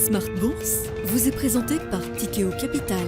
Smart Bourse vous est présenté par Tikeo Capital.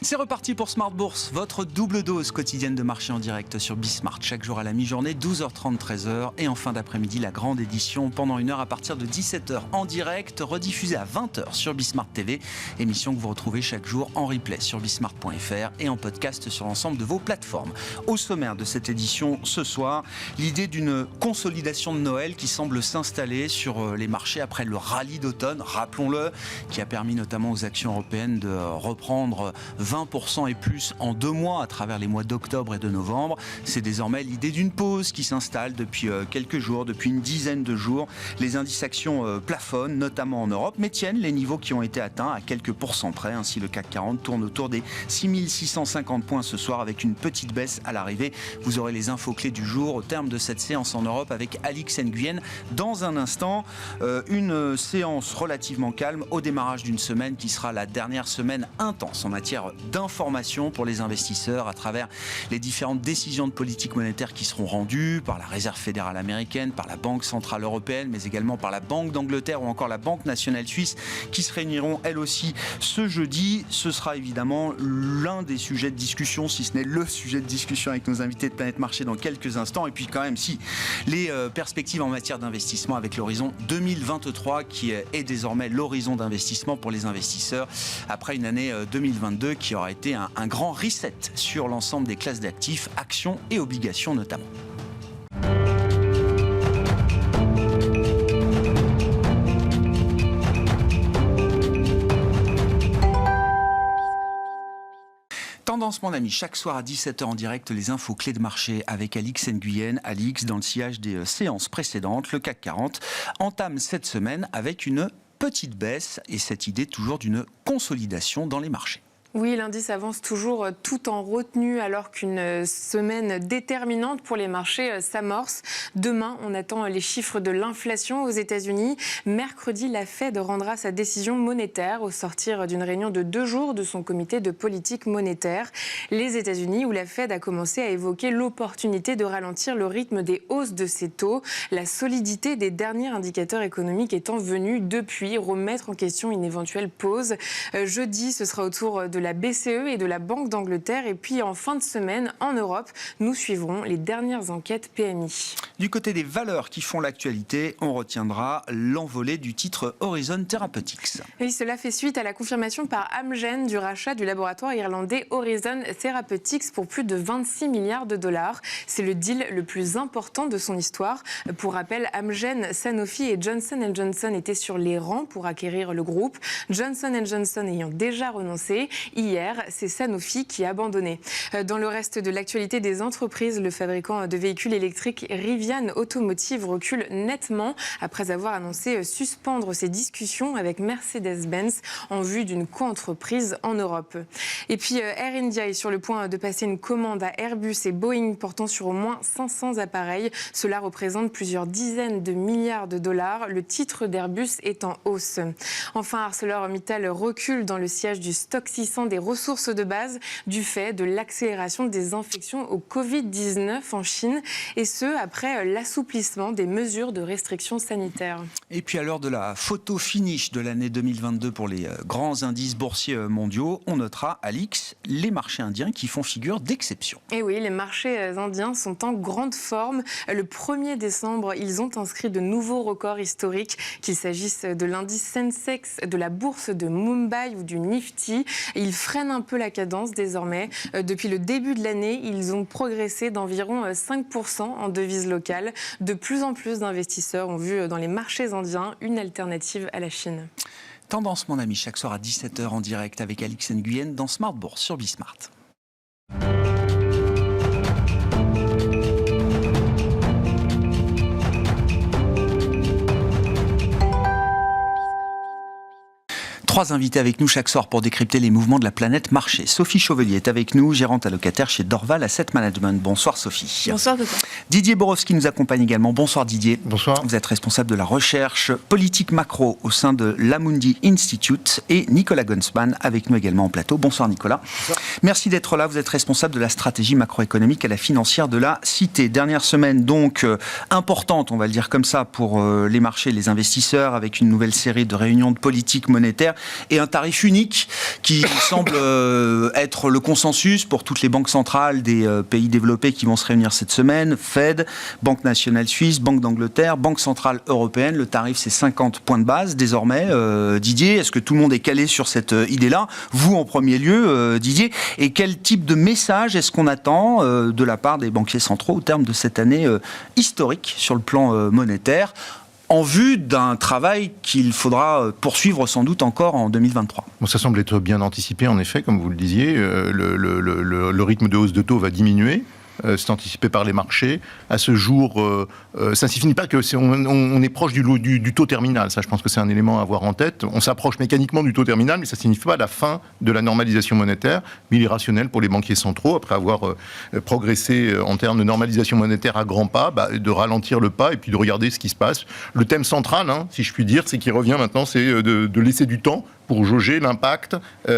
C'est reparti pour Smart Bourse, votre double dose quotidienne de marché en direct sur Bismart. Chaque jour à la mi-journée, 12h30, 13h. Et en fin d'après-midi, la grande édition pendant une heure à partir de 17h en direct, rediffusée à 20h sur Bismart TV. Émission que vous retrouvez chaque jour en replay sur bismart.fr et en podcast sur l'ensemble de vos plateformes. Au sommaire de cette édition ce soir, l'idée d'une consolidation de Noël qui semble s'installer sur les marchés après le rallye d'automne, rappelons-le, qui a permis notamment aux actions européennes de reprendre 20% et plus en 2 mois à travers les mois d'octobre et de novembre. C'est désormais l'idée d'une pause qui s'installe depuis quelques jours, depuis une dizaine de jours. Les indices actions plafonnent, notamment en Europe, mais tiennent les niveaux qui ont été atteints à quelques pourcents près. Ainsi, le CAC 40 tourne autour des 6650 points ce soir avec une petite baisse à l'arrivée. Vous aurez les infos clés du jour au terme de cette séance en Europe avec Alix Nguyen. Dans un instant, une séance relativement calme au démarrage d'une semaine qui sera la dernière semaine intense en matière d'information pour les investisseurs à travers les différentes décisions de politique monétaire qui seront rendues par la Réserve fédérale américaine, par la Banque centrale européenne, mais également par la Banque d'Angleterre ou encore la Banque nationale suisse qui se réuniront elles aussi ce jeudi. Ce sera évidemment l'un des sujets de discussion, si ce n'est le sujet de discussion avec nos invités de Planète Marché dans quelques instants. Et puis quand même, si les perspectives en matière d'investissement avec l'horizon 2023 qui est désormais l'horizon d'investissement pour les investisseurs après une année 2022 qui aura été un grand reset sur l'ensemble des classes d'actifs, actions et obligations notamment. Tendance, mon ami, chaque soir à 17h en direct, les infos clés de marché avec Alix Nguyen. Alix, dans le sillage des séances précédentes, le CAC 40 entame cette semaine avec une petite baisse et cette idée toujours d'une consolidation dans les marchés. Oui, l'indice avance toujours tout en retenue alors qu'une semaine déterminante pour les marchés s'amorce. Demain, on attend les chiffres de l'inflation aux États-Unis. Mercredi, la Fed rendra sa décision monétaire au sortir d'une réunion de 2 jours de son comité de politique monétaire. Les États-Unis, où la Fed a commencé à évoquer l'opportunité de ralentir le rythme des hausses de ses taux, la solidité des derniers indicateurs économiques étant venue depuis remettre en question une éventuelle pause. Jeudi, ce sera au tour de la BCE et de la Banque d'Angleterre. Et puis en fin de semaine, en Europe, nous suivrons les dernières enquêtes PMI. Du côté des valeurs qui font l'actualité, on retiendra l'envolée du titre Horizon Therapeutics. Et cela fait suite à la confirmation par Amgen du rachat du laboratoire irlandais Horizon Therapeutics pour plus de 26 milliards de dollars. C'est le deal le plus important de son histoire. Pour rappel, Amgen, Sanofi et Johnson & Johnson étaient sur les rangs pour acquérir le groupe. Johnson & Johnson ayant déjà renoncé. Hier, c'est Sanofi qui a abandonné. Dans le reste de l'actualité des entreprises, le fabricant de véhicules électriques Rivian Automotive recule nettement après avoir annoncé suspendre ses discussions avec Mercedes-Benz en vue d'une co-entreprise en Europe. Et puis Air India est sur le point de passer une commande à Airbus et Boeing portant sur au moins 500 appareils. Cela représente plusieurs dizaines de milliards de dollars. Le titre d'Airbus est en hausse. Enfin, ArcelorMittal recule dans le sillage du stock 600 des ressources de base du fait de l'accélération des infections au Covid-19 en Chine et ce après l'assouplissement des mesures de restriction sanitaire. Et puis à l'heure de la photo finish de l'année 2022 pour les grands indices boursiers mondiaux, on notera, Alix, les marchés indiens qui font figure d'exception. Et oui, les marchés indiens sont en grande forme. Le 1er décembre, ils ont inscrit de nouveaux records historiques, qu'il s'agisse de l'indice Sensex, de la bourse de Mumbai ou du Nifty. Ils freinent un peu la cadence désormais. Depuis le début de l'année, ils ont progressé d'environ 5% en devises locales. De plus en plus d'investisseurs ont vu dans les marchés indiens une alternative à la Chine. Tendance, mon ami, chaque soir à 17h en direct avec Alix Nguyen dans Smart Bourse sur Bismart. 3 invités avec nous chaque soir pour décrypter les mouvements de la planète marché. Sophie Chauvelier est avec nous, gérante allocataire chez Dorval Asset Management. Bonsoir Sophie. Bonsoir Coco. Didier Borowski nous accompagne également. Bonsoir Didier. Bonsoir. Vous êtes responsable de la recherche politique macro au sein de l'Amundi Institute et Nicolas Gunzmann avec nous également en plateau. Bonsoir Nicolas. Bonsoir. Merci d'être là. Vous êtes responsable de la stratégie macroéconomique à la financière de la Cité. Dernière semaine donc importante, on va le dire comme ça, pour les marchés, les investisseurs, avec une nouvelle série de réunions de politique monétaire et un tarif unique qui semble être le consensus pour toutes les banques centrales des pays développés qui vont se réunir cette semaine. Fed, Banque nationale suisse, Banque d'Angleterre, Banque centrale européenne. Le tarif, c'est 50 points de base désormais. Didier, est-ce que tout le monde est calé sur cette idée-là? Vous en premier lieu, Didier. Et quel type de message est-ce qu'on attend de la part des banquiers centraux au terme de cette année historique sur le plan monétaire, en vue d'un travail qu'il faudra poursuivre sans doute encore en 2023. Bon, ça semble être bien anticipé, en effet, comme vous le disiez. Le rythme de hausse de taux va diminuer. C'est anticipé par les marchés. À ce jour, ça ne signifie pas qu'on est proche du taux terminal. Ça, je pense que c'est un élément à avoir en tête. On s'approche mécaniquement du taux terminal, mais ça ne signifie pas la fin de la normalisation monétaire. Mais il est rationnel pour les banquiers centraux, après avoir progressé en termes de normalisation monétaire à grands pas, de ralentir le pas et puis de regarder ce qui se passe. Le thème central, si je puis dire, c'est qui revient maintenant, c'est de laisser du temps pour jauger l'impact des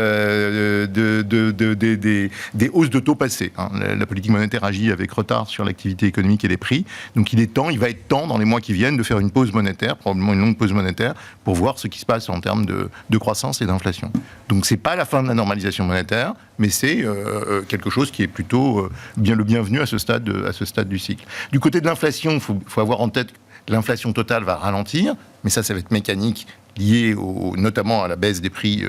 hausses de taux passées. La politique monétaire agit avec retard sur l'activité économique et les prix. Donc il va être temps dans les mois qui viennent de faire une pause monétaire, probablement une longue pause monétaire, pour voir ce qui se passe en termes de croissance et d'inflation. Donc c'est pas la fin de la normalisation monétaire, mais c'est quelque chose qui est plutôt le bienvenu à ce stade du cycle. Du côté de l'inflation, il faut avoir en tête que l'inflation totale va ralentir, mais ça va être mécanique, lié notamment à la baisse des prix,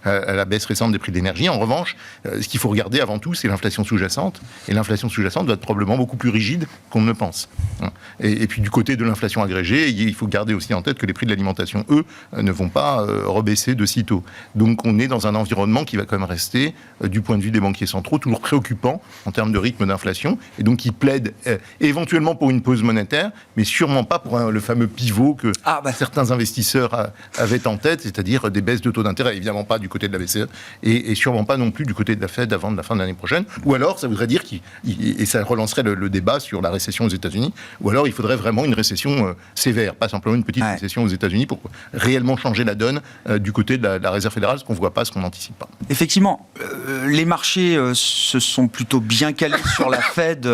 à la baisse récente des prix de l'énergie. En revanche, ce qu'il faut regarder avant tout, c'est l'inflation sous-jacente. Et l'inflation sous-jacente doit être probablement beaucoup plus rigide qu'on ne le pense. Et puis du côté de l'inflation agrégée, il faut garder aussi en tête que les prix de l'alimentation, eux, ne vont pas rebaisser de sitôt. Donc on est dans un environnement qui va quand même rester, du point de vue des banquiers centraux, toujours préoccupant en termes de rythme d'inflation. Et donc ils plaident éventuellement pour une pause monétaire, mais sûrement pas pour le fameux pivot que certains investisseurs avaient en tête, c'est-à-dire des baisses de taux d'intérêt, évidemment pas du côté de la BCE, et sûrement pas non plus du côté de la Fed avant la fin de l'année prochaine. Ou alors, ça voudrait dire et ça relancerait le débat sur la récession aux États-Unis, ou alors il faudrait vraiment une récession sévère, pas simplement une petite récession aux États-Unis pour réellement changer la donne du côté de la Réserve fédérale, ce qu'on ne voit pas, ce qu'on n'anticipe pas. Effectivement, les marchés se sont plutôt bien calés sur la Fed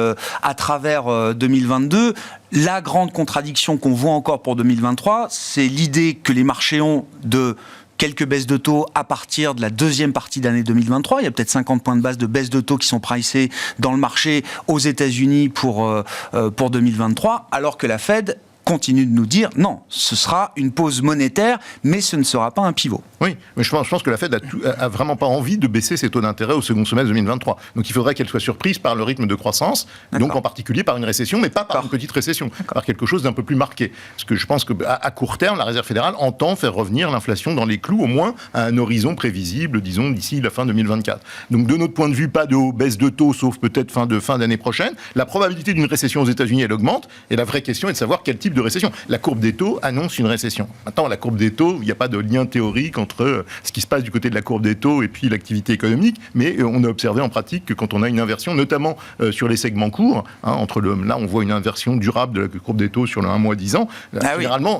à travers 2022. La grande contradiction qu'on voit encore pour 2023, c'est l'idée que les marchés ont de quelques baisses de taux à partir de la deuxième partie d'année 2023. Il y a peut-être 50 points de base de baisse de taux qui sont pricés dans le marché aux États-Unis pour 2023, alors que la Fed continue de nous dire non, ce sera une pause monétaire, mais ce ne sera pas un pivot. Oui, mais je pense que la Fed a vraiment pas envie de baisser ses taux d'intérêt au second semestre 2023. Donc il faudrait qu'elle soit surprise par le rythme de croissance, donc en particulier par une récession, mais pas par une petite récession, par quelque chose d'un peu plus marqué. Parce que je pense qu'à court terme, la Réserve fédérale entend faire revenir l'inflation dans les clous, au moins à un horizon prévisible, disons, d'ici la fin 2024. Donc de notre point de vue, pas de baisse de taux, sauf peut-être fin d'année prochaine. La probabilité d'une récession aux États-Unis, elle augmente, et la vraie question est de savoir quel type de récession. La courbe des taux annonce une récession. Maintenant, la courbe des taux, il n'y a pas de lien théorique entre ce qui se passe du côté de la courbe des taux et puis l'activité économique, mais on a observé en pratique que quand on a une inversion, notamment sur les segments courts, là on voit une inversion durable de la courbe des taux sur le 1 mois 10 ans,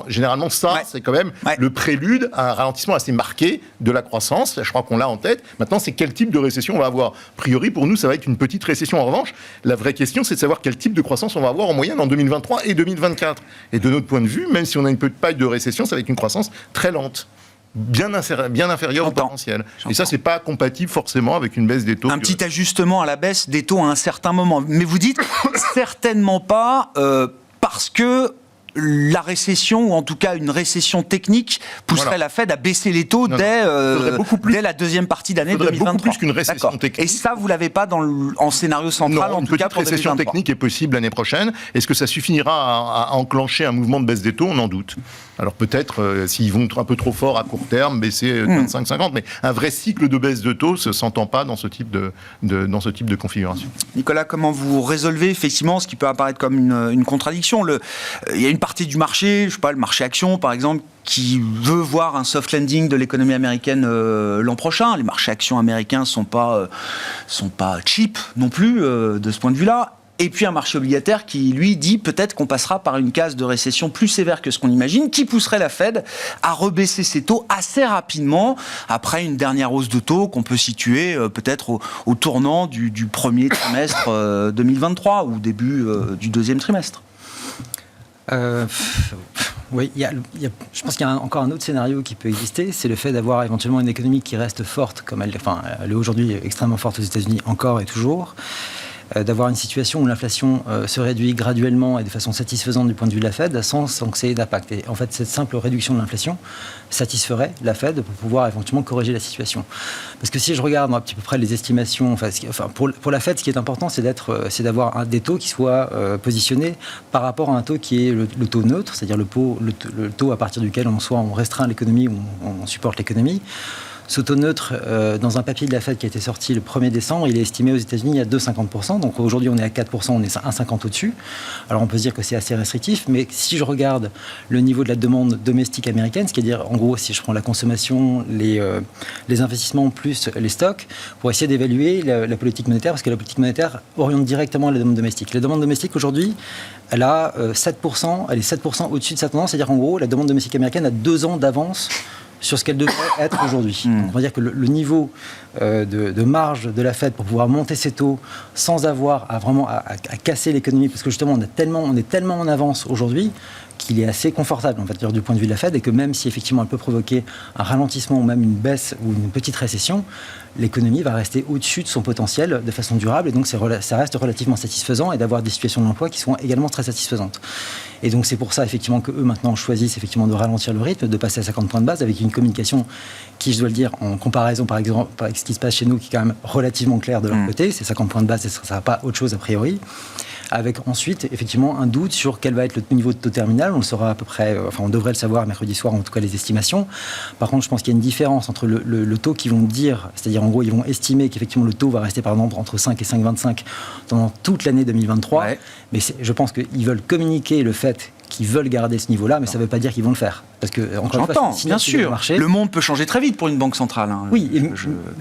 généralement ça, c'est quand même le prélude à un ralentissement assez marqué de la croissance. Je crois qu'on l'a en tête. Maintenant, c'est quel type de récession on va avoir. A priori, pour nous, ça va être une petite récession. En revanche, la vraie question, c'est de savoir quel type de croissance on va avoir en moyenne en 2023 et 2024. Et de notre point de vue, même si on a une petite paille de récession, ça va être une croissance très lente. Bien inférieur au potentiel. Et ça, c'est pas compatible forcément avec une baisse des taux. Un petit ajustement à la baisse des taux à un certain moment. Mais vous dites certainement pas parce que la récession, ou en tout cas une récession technique, pousserait la Fed à baisser les taux dès la deuxième partie d'année 2023. Beaucoup plus qu'une récession technique. Et ça, vous l'avez pas en scénario central, en tout cas pour 2023. Une petite récession technique est possible l'année prochaine. Est-ce que ça suffira à enclencher un mouvement de baisse des taux ? On en doute. Alors peut-être, s'ils vont un peu trop fort à court terme, baisser 25-50, mais un vrai cycle de baisse de taux ne s'entend pas dans ce type de configuration. Nicolas, comment vous résolvez effectivement ce qui peut apparaître comme une contradiction? Il y a une partie du marché, je sais pas, le marché action par exemple, qui veut voir un soft landing de l'économie américaine l'an prochain. Les marchés actions américains sont pas cheap non plus de ce point de vue-là. Et puis un marché obligataire qui, lui, dit peut-être qu'on passera par une case de récession plus sévère que ce qu'on imagine, qui pousserait la Fed à rebaisser ses taux assez rapidement après une dernière hausse de taux qu'on peut situer peut-être au tournant du premier trimestre 2023 ou début du deuxième trimestre. Oui, je pense qu'il y a encore un autre scénario qui peut exister, c'est le fait d'avoir éventuellement une économie qui reste forte, comme elle est aujourd'hui extrêmement forte aux États-Unis encore et toujours. D'avoir une situation où l'inflation se réduit graduellement et de façon satisfaisante du point de vue de la Fed sans que ça ait d'impact. Et en fait, cette simple réduction de l'inflation satisferait la Fed pour pouvoir éventuellement corriger la situation. Parce que si je regarde à peu près les estimations, pour la Fed, ce qui est important, c'est d'avoir des taux qui soient positionnés par rapport à un taux qui est le taux neutre, c'est-à-dire le taux à partir duquel on restreint l'économie ou on supporte l'économie. Ce taux neutre, dans un papier de la Fed qui a été sorti le 1er décembre, il est estimé aux États-Unis à 2,50%. Donc aujourd'hui, on est à 4%, on est à 1,50 au-dessus. Alors on peut se dire que c'est assez restrictif, mais si je regarde le niveau de la demande domestique américaine, c'est-à-dire en gros, si je prends la consommation, les investissements plus les stocks, pour essayer d'évaluer la politique monétaire, parce que la politique monétaire oriente directement la demande domestique. La demande domestique aujourd'hui, elle a 7%, elle est 7% au-dessus de sa tendance, c'est-à-dire en gros, la demande domestique américaine a 2 ans d'avance sur ce qu'elle devrait être aujourd'hui. Donc on va dire que le niveau de marge de la Fed pour pouvoir monter ses taux sans avoir à casser l'économie, parce que justement on est tellement en avance aujourd'hui qu'il est assez confortable en fait, du point de vue de la Fed, et que même si effectivement elle peut provoquer un ralentissement ou même une baisse ou une petite récession, l'économie va rester au-dessus de son potentiel de façon durable, et donc ça reste relativement satisfaisant, et d'avoir des situations de l'emploi qui sont également très satisfaisantes. Et donc c'est pour ça effectivement qu'eux maintenant choisissent effectivement de ralentir le rythme, de passer à 50 points de base avec une communication qui, je dois le dire, en comparaison par exemple avec ce qui se passe chez nous, qui est quand même relativement clair de leur côté, c'est 50 points de base et ça n'a pas autre chose a priori. Avec ensuite effectivement un doute sur quel va être le niveau de taux terminal. On le saura à peu près, on devrait le savoir mercredi soir, en tout cas les estimations. Par contre, je pense qu'il y a une différence entre le taux qu'ils vont dire, c'est-à-dire en gros ils vont estimer qu'effectivement le taux va rester par exemple entre 5 et 5,25 pendant toute l'année 2023. Ouais. Mais je pense qu'ils veulent communiquer le fait qu'ils veulent garder ce niveau-là, mais ça ne veut pas dire qu'ils vont le faire. Parce que, encore une fois, bien sûr. Le monde peut changer très vite pour une banque centrale. Hein. Oui,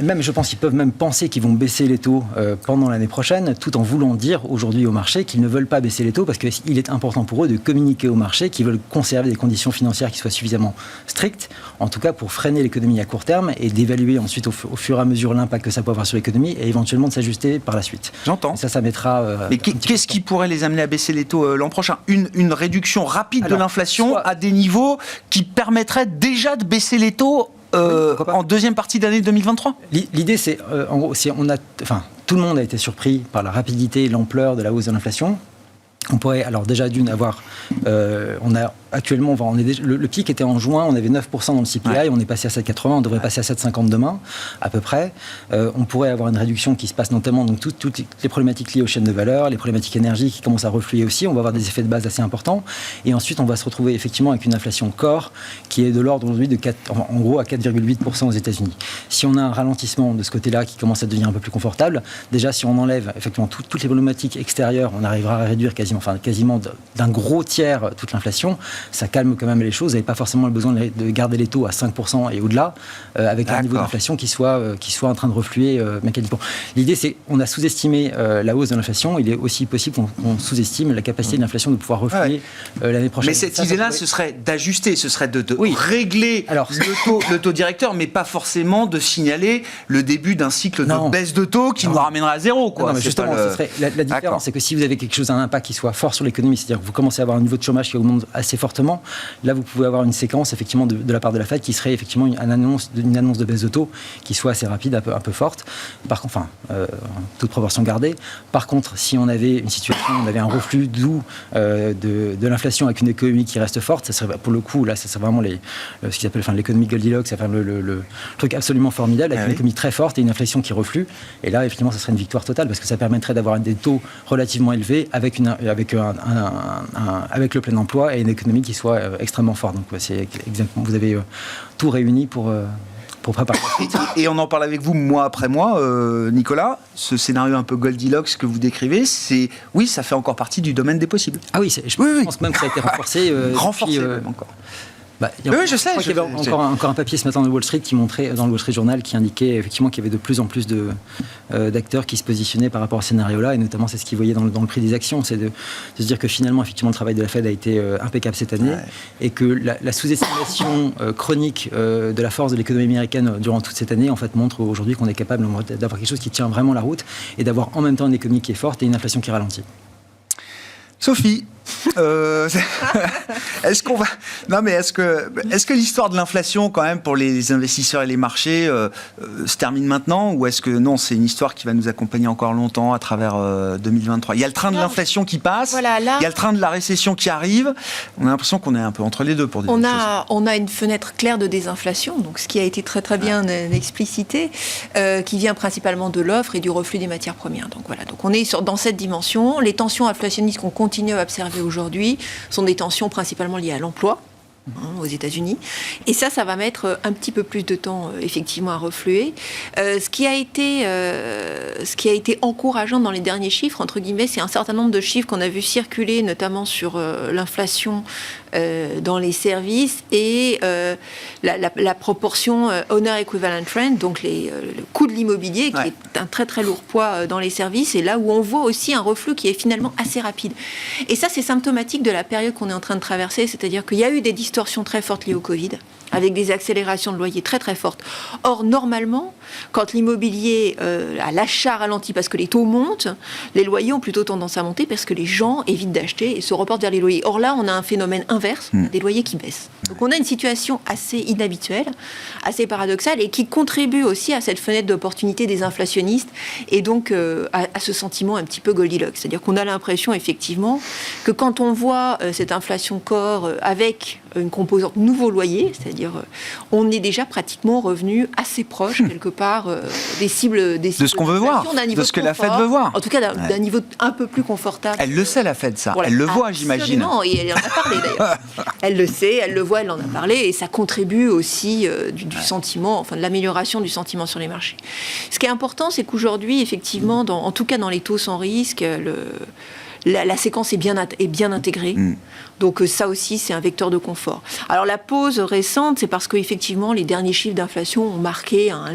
même je pense qu'ils peuvent même penser qu'ils vont baisser les taux pendant l'année prochaine, tout en voulant dire aujourd'hui au marché qu'ils ne veulent pas baisser les taux, parce qu'il est important pour eux de communiquer au marché qu'ils veulent conserver des conditions financières qui soient suffisamment strictes, en tout cas pour freiner l'économie à court terme, et d'évaluer ensuite au fur et à mesure l'impact que ça peut avoir sur l'économie, et éventuellement de s'ajuster par la suite. J'entends. Et ça mettra... Mais qu'est-ce qui pourrait les amener à baisser les taux l'an prochain ? Une réduction rapide de l'inflation à des niveaux qui permettraient déjà de baisser les taux en deuxième partie d'année 2023 ? L'idée, c'est, en gros, tout le monde a été surpris par la rapidité et l'ampleur de la hausse de l'inflation. On pourrait, alors déjà d'une, avoir... Actuellement, le pic était en juin, on avait 9% dans le CPI, ouais. On est passé à 7,80, on devrait passer à 7,50 demain, à peu près. On pourrait avoir une réduction qui se passe notamment, donc toutes les problématiques liées aux chaînes de valeur, les problématiques énergie qui commencent à refluer aussi, on va avoir des effets de base assez importants. Et ensuite, on va se retrouver effectivement avec une inflation core qui est de l'ordre aujourd'hui de en gros à 4,8% aux États-Unis. Si on a un ralentissement de ce côté-là qui commence à devenir un peu plus confortable, déjà si on enlève effectivement toutes les problématiques extérieures, on arrivera à réduire quasiment d'un gros tiers toute l'inflation. Ça calme quand même les choses. Vous n'avez pas forcément le besoin de garder les taux à 5% et au-delà, avec un niveau d'inflation qui soit en train de refluer mécaniquement. L'idée, c'est qu'on a sous-estimé la hausse de l'inflation. Il est aussi possible qu'on sous-estime la capacité de l'inflation de pouvoir refluer l'année prochaine. Mais cette idée-là, ce serait d'ajuster, ce serait de régler le taux directeur, mais pas forcément de signaler le début d'un cycle de baisse de taux qui nous ramènerait à zéro. Quoi. Non, mais justement, ce serait la différence, c'est que si vous avez quelque chose, un impact qui soit fort sur l'économie, c'est-à-dire que vous commencez à avoir un niveau de chômage qui augmente assez fortement, là vous pouvez avoir une séquence effectivement de la part de la Fed qui serait effectivement une annonce de baisse de taux qui soit assez rapide, un peu forte, par contre, toute proportion gardée. Par contre, si on avait une situation, on avait un reflux doux de l'inflation avec une économie qui reste forte, ça serait pour le coup, là, ça serait vraiment ce qu'ils appellent l'économie Goldilocks, le truc absolument formidable, avec une économie très forte et une inflation qui reflue. Et là, effectivement, ça serait une victoire totale parce que ça permettrait d'avoir des taux relativement élevés avec le plein emploi et une économie économie qui soit extrêmement forte. Donc c'est exactement, vous avez tout réuni pour préparer. Et on en parle avec vous mois après mois, Nicolas. Ce scénario un peu Goldilocks que vous décrivez, oui, ça fait encore partie du domaine des possibles. Ah oui, je pense même que ça a été renforcé. Renforcé même encore. Oui, je sais. Il y avait encore un papier ce matin dans le Wall Street qui montrait, dans le Wall Street Journal, qui indiquait effectivement qu'il y avait de plus en plus d'acteurs qui se positionnaient par rapport à ce scénario-là, et notamment c'est ce qu'ils voyaient dans le prix des actions, c'est de se dire que finalement, effectivement, le travail de la Fed a été impeccable cette année, et que la sous-estimation chronique de la force de l'économie américaine durant toute cette année, en fait, montre aujourd'hui qu'on est capable d'avoir quelque chose qui tient vraiment la route, et d'avoir en même temps une économie qui est forte et une inflation qui ralentit. Sophie, est-ce que l'histoire de l'inflation, quand même, pour les investisseurs et les marchés, se termine maintenant, ou est-ce que non, c'est une histoire qui va nous accompagner encore longtemps à travers 2023 ? Il y a le train de l'inflation qui passe, il y a le train de la récession qui arrive. On a l'impression qu'on est un peu entre les deux pour dire on a une fenêtre claire de désinflation, donc ce qui a été très très bien explicité, qui vient principalement de l'offre et du reflux des matières premières. Donc voilà, donc on est dans cette dimension. Les tensions inflationnistes qu'on continue à observer aujourd'hui sont des tensions principalement liées à l'emploi aux États-Unis. Et ça va mettre un petit peu plus de temps, effectivement, à refluer. Ce qui a été encourageant dans les derniers chiffres, entre guillemets, c'est un certain nombre de chiffres qu'on a vu circuler, notamment sur l'inflation dans les services et la proportion Owner Equivalent Rent, donc le coût de l'immobilier, qui est un très très lourd poids dans les services, et là où on voit aussi un reflux qui est finalement assez rapide. Et ça, c'est symptomatique de la période qu'on est en train de traverser, c'est-à-dire qu'il y a eu des distorsions très fortes liées au Covid, avec des accélérations de loyers très très fortes. Or, normalement, quand l'immobilier à l'achat ralentit parce que les taux montent, les loyers ont plutôt tendance à monter parce que les gens évitent d'acheter et se reportent vers les loyers. Or là, on a un phénomène inverse, des loyers qui baissent. Donc on a une situation assez inhabituelle, assez paradoxale, et qui contribue aussi à cette fenêtre d'opportunité des inflationnistes, et donc à ce sentiment un petit peu Goldilocks. C'est-à-dire qu'on a l'impression, effectivement, que quand on voit cette inflation core avec une composante nouveau loyer, c'est-à-dire on est déjà pratiquement revenu assez proche, quelque part, des cibles de ce qu'on veut voir, de ce que la Fed veut voir. En tout cas, d'un niveau un peu plus confortable. Elle le sait, la Fed, ça. Voilà. Elle le voit, j'imagine. Absolument, et elle en a parlé, d'ailleurs. Elle le sait, elle le voit, elle en a parlé, et ça contribue aussi du sentiment, enfin de l'amélioration du sentiment sur les marchés. Ce qui est important, c'est qu'aujourd'hui, effectivement, en tout cas dans les taux sans risque, la séquence est bien intégrée. Donc ça aussi, c'est un vecteur de confort. Alors la pause récente, c'est parce qu'effectivement, les derniers chiffres d'inflation ont marqué un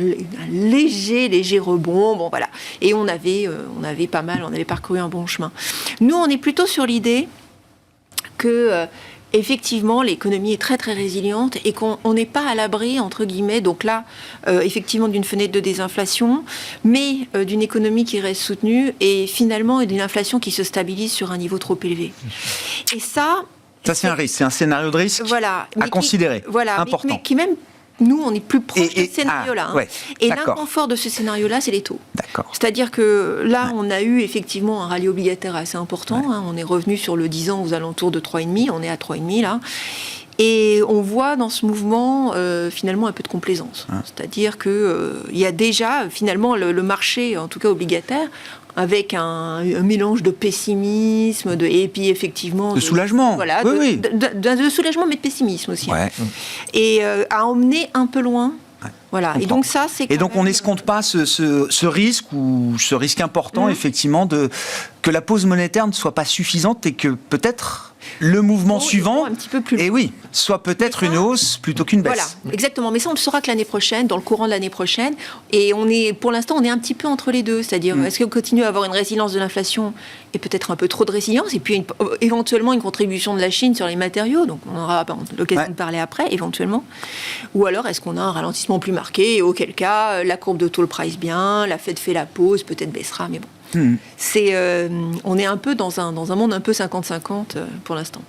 léger rebond. Bon, voilà. Et on avait parcouru un bon chemin. Nous, on est plutôt sur l'idée que... effectivement, l'économie est très très résiliente et qu'on n'est pas à l'abri, entre guillemets, donc là, effectivement, d'une fenêtre de désinflation, mais d'une économie qui reste soutenue et finalement d'une inflation qui se stabilise sur un niveau trop élevé. Et ça, c'est un risque, c'est un scénario de risque à considérer, important. Mais qui même... Nous, on est plus proche de ce scénario-là. Et l'inconfort de ce scénario-là, c'est les taux. D'accord. C'est-à-dire que là, on a eu effectivement un rallye obligataire assez important. On est revenu sur le 10 ans aux alentours de 3,5. On est à 3,5 là. Et on voit dans ce mouvement, finalement, un peu de complaisance. C'est-à-dire qu'il y a déjà, finalement, le marché, en tout cas obligataire, avec un mélange de pessimisme, et puis effectivement... De soulagement. Voilà, de soulagement, mais de pessimisme aussi. Et à emmener un peu loin. Voilà. Et donc ça, c'est. Et donc on n'escompte pas ce risque ou ce risque important, effectivement, que la pause monétaire ne soit pas suffisante et que peut-être le mouvement suivant, un petit peu plus soit peut-être une hausse plutôt qu'une baisse. Voilà, exactement. Mais ça, on le saura que l'année prochaine, dans le courant de l'année prochaine. Et pour l'instant, on est un petit peu entre les deux. C'est-à-dire, est-ce qu'on continue à avoir une résilience de l'inflation et peut-être un peu trop de résilience, et puis éventuellement une contribution de la Chine sur les matériaux, donc on aura l'occasion de parler après, éventuellement. Ou alors, est-ce qu'on a un ralentissement plus marqué, et auquel cas, la courbe de taux le price bien, la Fed fait la pause, peut-être baissera, mais bon. On est un peu dans un monde un peu 50-50 pour l'instant.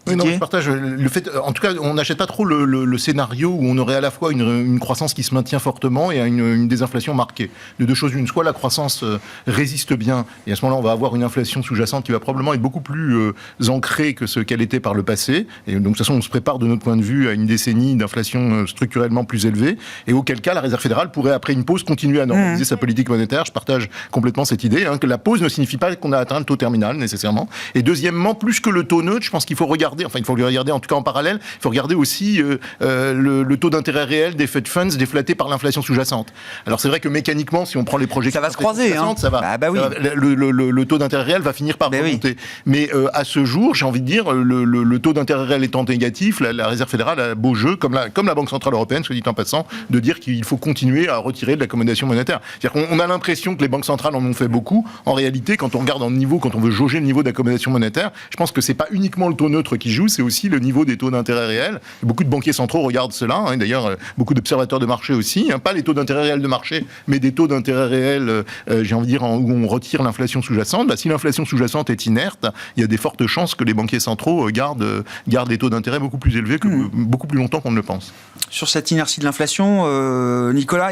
Oui, non, je partage le fait. En tout cas, on n'achète pas trop le scénario où on aurait à la fois une croissance qui se maintient fortement et une désinflation marquée. De deux choses une, soit la croissance résiste bien, et à ce moment-là, on va avoir une inflation sous-jacente qui va probablement être beaucoup plus ancrée que ce qu'elle était par le passé. Et donc, de toute façon, on se prépare de notre point de vue à une décennie d'inflation structurellement plus élevée. Et auquel cas, la Réserve fédérale pourrait, après une pause, continuer à normaliser sa politique monétaire. Je partage complètement cette idée, que la pause ne signifie pas qu'on a atteint le taux terminal nécessairement. Et deuxièmement, plus que le taux neutre, je pense qu'il faut regarder regarder, en tout cas en parallèle, il faut regarder aussi le taux d'intérêt réel des Fed Funds déflaté par l'inflation sous-jacente. Alors c'est vrai que mécaniquement, si on prend les projections, ça va se croiser, ça va. Oui. Le taux d'intérêt réel va finir par remonter. Oui. Mais à ce jour, j'ai envie de dire, le taux d'intérêt réel étant négatif, la Réserve fédérale a beau jeu, comme la Banque centrale européenne, soit dit en passant, de dire qu'il faut continuer à retirer de l'accommodation monétaire. C'est-à-dire qu'on a l'impression que les banques centrales en ont fait beaucoup. En réalité, quand on regarde quand on veut jauger le niveau d'accommodation monétaire, je pense que c'est pas uniquement le taux neutre qui joue, c'est aussi le niveau des taux d'intérêt réels. Beaucoup de banquiers centraux regardent cela, d'ailleurs beaucoup d'observateurs de marché aussi, pas les taux d'intérêt réels de marché, mais des taux d'intérêt réels, j'ai envie de dire, où on retire l'inflation sous-jacente. Si l'inflation sous-jacente est inerte, il y a des fortes chances que les banquiers centraux gardent des taux d'intérêt beaucoup plus élevés, beaucoup plus longtemps qu'on ne le pense. Sur cette inertie de l'inflation, Nicolas,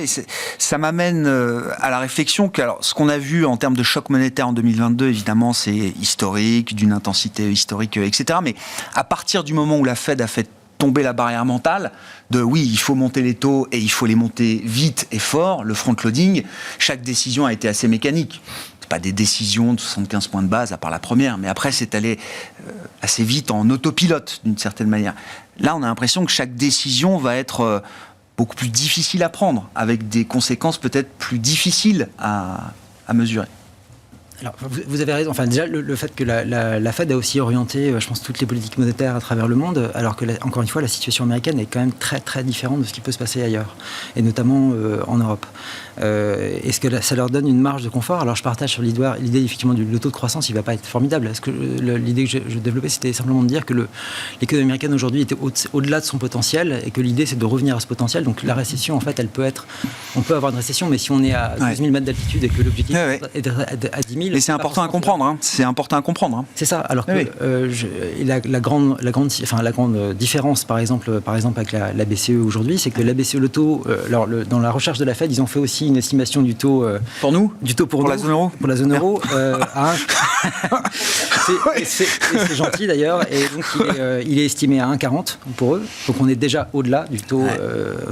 ça m'amène à la réflexion que ce qu'on a vu en termes de choc monétaire en 2022, évidemment, c'est historique, d'une intensité historique, etc. Mais à partir du moment où la Fed a fait tomber la barrière mentale de oui, il faut monter les taux et il faut les monter vite et fort, le front-loading, chaque décision a été assez mécanique. C'est pas des décisions de 75 points de base, à part la première, mais après c'est allé assez vite en autopilote d'une certaine manière. Là, on a l'impression que chaque décision va être beaucoup plus difficile à prendre, avec des conséquences peut-être plus difficiles à mesurer. Alors, vous avez raison. Enfin, déjà, le fait que la Fed a aussi orienté, je pense, toutes les politiques monétaires à travers le monde, alors que, encore une fois, la situation américaine est quand même très, très différente de ce qui peut se passer ailleurs, et notamment en Europe. Est-ce que ça leur donne une marge de confort? Alors, je partage sur l'idée, effectivement, du taux de croissance, il ne va pas être formidable. Est-ce que l'idée que je développais, c'était simplement de dire que l'économie américaine, aujourd'hui, était au-delà de son potentiel, et que l'idée, c'est de revenir à ce potentiel. Donc, la récession, en fait, on peut avoir une récession, mais si on est à 12 000 mètres d'altitude et que l'objectif est à 10 000... Mais c'est important à comprendre. C'est important à comprendre. C'est ça. Alors que la grande différence, par exemple avec la BCE aujourd'hui, c'est que la BCE, le taux, dans la recherche de la Fed, ils ont fait aussi une estimation du taux pour nous, pour la zone euro, c'est gentil d'ailleurs, et donc il est estimé à 1,40 pour eux. Donc on est déjà au-delà du taux.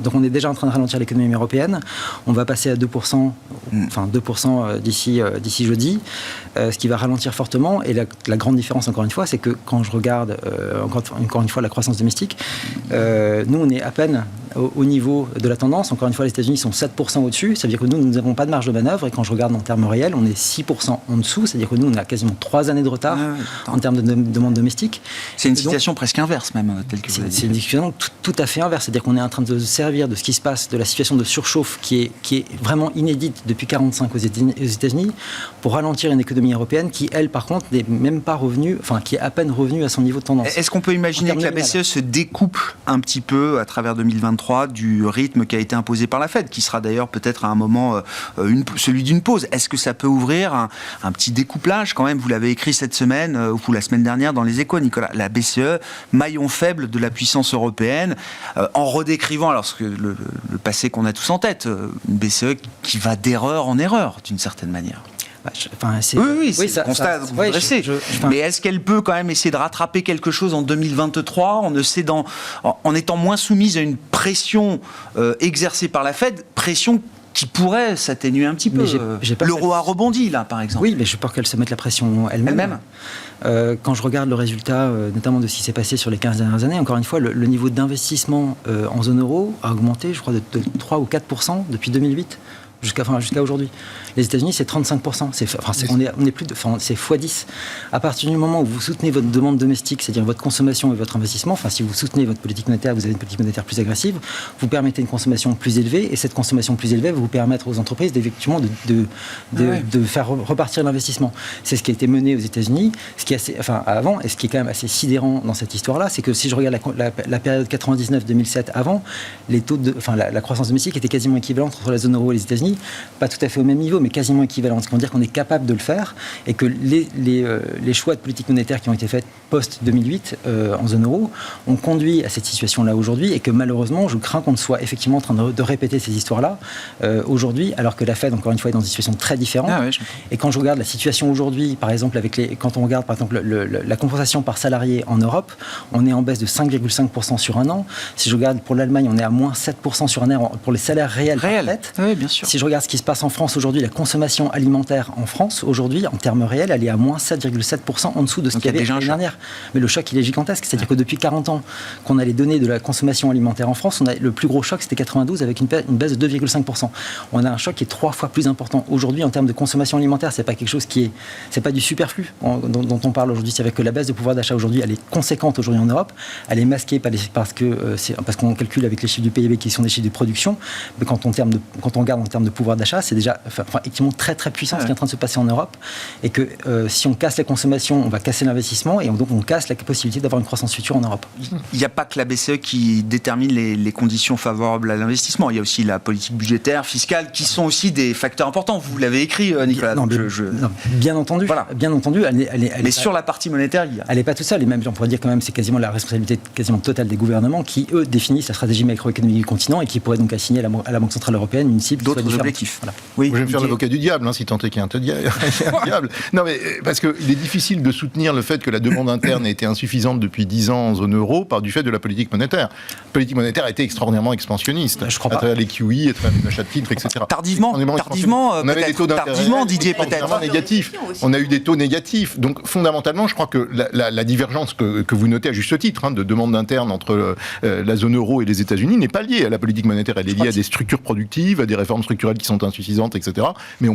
Donc on est déjà en train de ralentir l'économie européenne. On va passer à 2%, enfin 2% d'ici jeudi. Ce qui va ralentir fortement. Et la grande différence, encore une fois, c'est que quand je regarde, encore une fois, la croissance domestique, nous, on est à peine au niveau de la tendance. Encore une fois, les États-Unis sont 7% au-dessus. Ça veut dire que nous n'avons pas de marge de manœuvre. Et quand je regarde en termes réels, on est 6% en dessous. C'est-à-dire que nous, on a quasiment 3 années de retard en termes de demande domestique. C'est une situation presque inverse, même, telle que vous l'avez dit. C'est une situation tout à fait inverse. C'est-à-dire qu'on est en train de se servir de ce qui se passe, de la situation de surchauffe qui est vraiment inédite depuis 1945 aux États-Unis, pour ralentir une économie européenne qui, elle, par contre, n'est même pas revenue, enfin, qui est à peine revenue à son niveau de tendance. Est-ce qu'on peut imaginer que la BCE se découple un petit peu à travers 2023 du rythme qui a été imposé par la Fed, qui sera d'ailleurs peut-être à un moment celui d'une pause? Est-ce que ça peut ouvrir un petit découplage quand même? Vous l'avez écrit cette semaine ou la semaine dernière dans les Échos, Nicolas. La BCE, maillon faible de la puissance européenne, en redécrivant alors le passé qu'on a tous en tête, une BCE qui va d'erreur en erreur d'une certaine manière. C'est le constat que vous dressez. Mais est-ce qu'elle peut quand même essayer de rattraper quelque chose en 2023 en étant moins soumise à une pression exercée par la Fed, pression qui pourrait s'atténuer un petit peu? L'euro a rebondi, là, par exemple. Oui, mais je peur qu'elle se mette la pression elle-même. Quand je regarde le résultat, notamment de ce qui s'est passé sur les 15 dernières années, encore une fois, le niveau d'investissement en zone euro a augmenté, je crois, de 3 ou 4% depuis 2008. Jusqu'à aujourd'hui. Les États-Unis, c'est 35%. C'est x10. À partir du moment où vous soutenez votre demande domestique, c'est-à-dire votre consommation et votre investissement, si vous soutenez votre politique monétaire, vous avez une politique monétaire plus agressive, vous permettez une consommation plus élevée, et cette consommation plus élevée va vous permettre aux entreprises effectivement de faire repartir l'investissement. C'est ce qui a été mené aux États-Unis, avant, et ce qui est quand même assez sidérant dans cette histoire-là, c'est que si je regarde la période 99-2007 avant, la croissance domestique était quasiment équivalente entre la zone euro et les États-Unis. Pas tout à fait au même niveau, mais quasiment équivalent. Ce qui veut dire qu'on est capable de le faire et que les choix de politique monétaire qui ont été faits post-2008 en zone euro ont conduit à cette situation-là aujourd'hui, et que malheureusement, je crains qu'on soit effectivement en train de répéter ces histoires-là aujourd'hui, alors que la Fed, encore une fois, est dans une situation très différente. Et quand je regarde la situation aujourd'hui, par exemple, quand on regarde par exemple la compensation par salarié en Europe, on est en baisse de 5,5% sur un an. Si je regarde pour l'Allemagne, on est à moins 7% sur un an pour les salaires réels. Oui, bien sûr. Si je regarde ce qui se passe en France aujourd'hui, la consommation alimentaire en France, aujourd'hui, en termes réels, elle est à moins 7,7% en dessous de ce qu'il y avait l'année dernière. Mais le choc, il est gigantesque. C'est-à-dire que depuis 40 ans qu'on a les données de la consommation alimentaire en France, le plus gros choc, c'était 92 avec une baisse de 2,5%. On a un choc qui est 3 fois plus important. Aujourd'hui, en termes de consommation alimentaire, c'est pas quelque chose qui est... C'est pas du superflu dont on parle aujourd'hui. C'est avec que la baisse de pouvoir d'achat aujourd'hui, elle est conséquente aujourd'hui en Europe. Elle est masquée parce qu'on calcule avec les chiffres du PIB qui sont des chiffres de production. Mais quand on regarde en termes de pouvoir d'achat, c'est déjà effectivement très très puissant ce qui est en train de se passer en Europe. Et que si on casse la consommation, on va casser l'investissement et donc on casse la possibilité d'avoir une croissance future en Europe. Il n'y a pas que la BCE qui détermine les conditions favorables à l'investissement. Il y a aussi la politique budgétaire, fiscale, qui sont aussi des facteurs importants. Vous l'avez écrit, Nicolas. Non, bien entendu. Voilà. Bien entendu. Mais sur la partie monétaire, elle n'est pas toute seule. Et même, on pourrait dire quand même, c'est quasiment la responsabilité quasiment totale des gouvernements qui, eux, définissent la stratégie macroéconomique du continent et qui pourraient donc assigner à la Banque Centrale Européenne une cible d'autres objectifs. Voilà. Oui, je vais me faire l'avocat du diable, si tant est qu'il y a un diable. Non, mais parce qu'il est difficile de soutenir le fait que la demande interne a été insuffisante depuis 10 ans en zone euro par du fait de la politique monétaire. La politique monétaire a été extraordinairement expansionniste. Je crois pas. À travers les QE, à travers les achats de titres, etc. Tardivement, on avait des taux d'intérêt Didier, peut-être. Négatifs. On a eu des taux négatifs. Donc, fondamentalement, je crois que la divergence que vous notez à juste titre, de demande interne entre la zone euro et les États-Unis n'est pas liée à la politique monétaire. Elle est liée à des structures productives, à des réformes structurelles qui sont insuffisantes, etc. Mais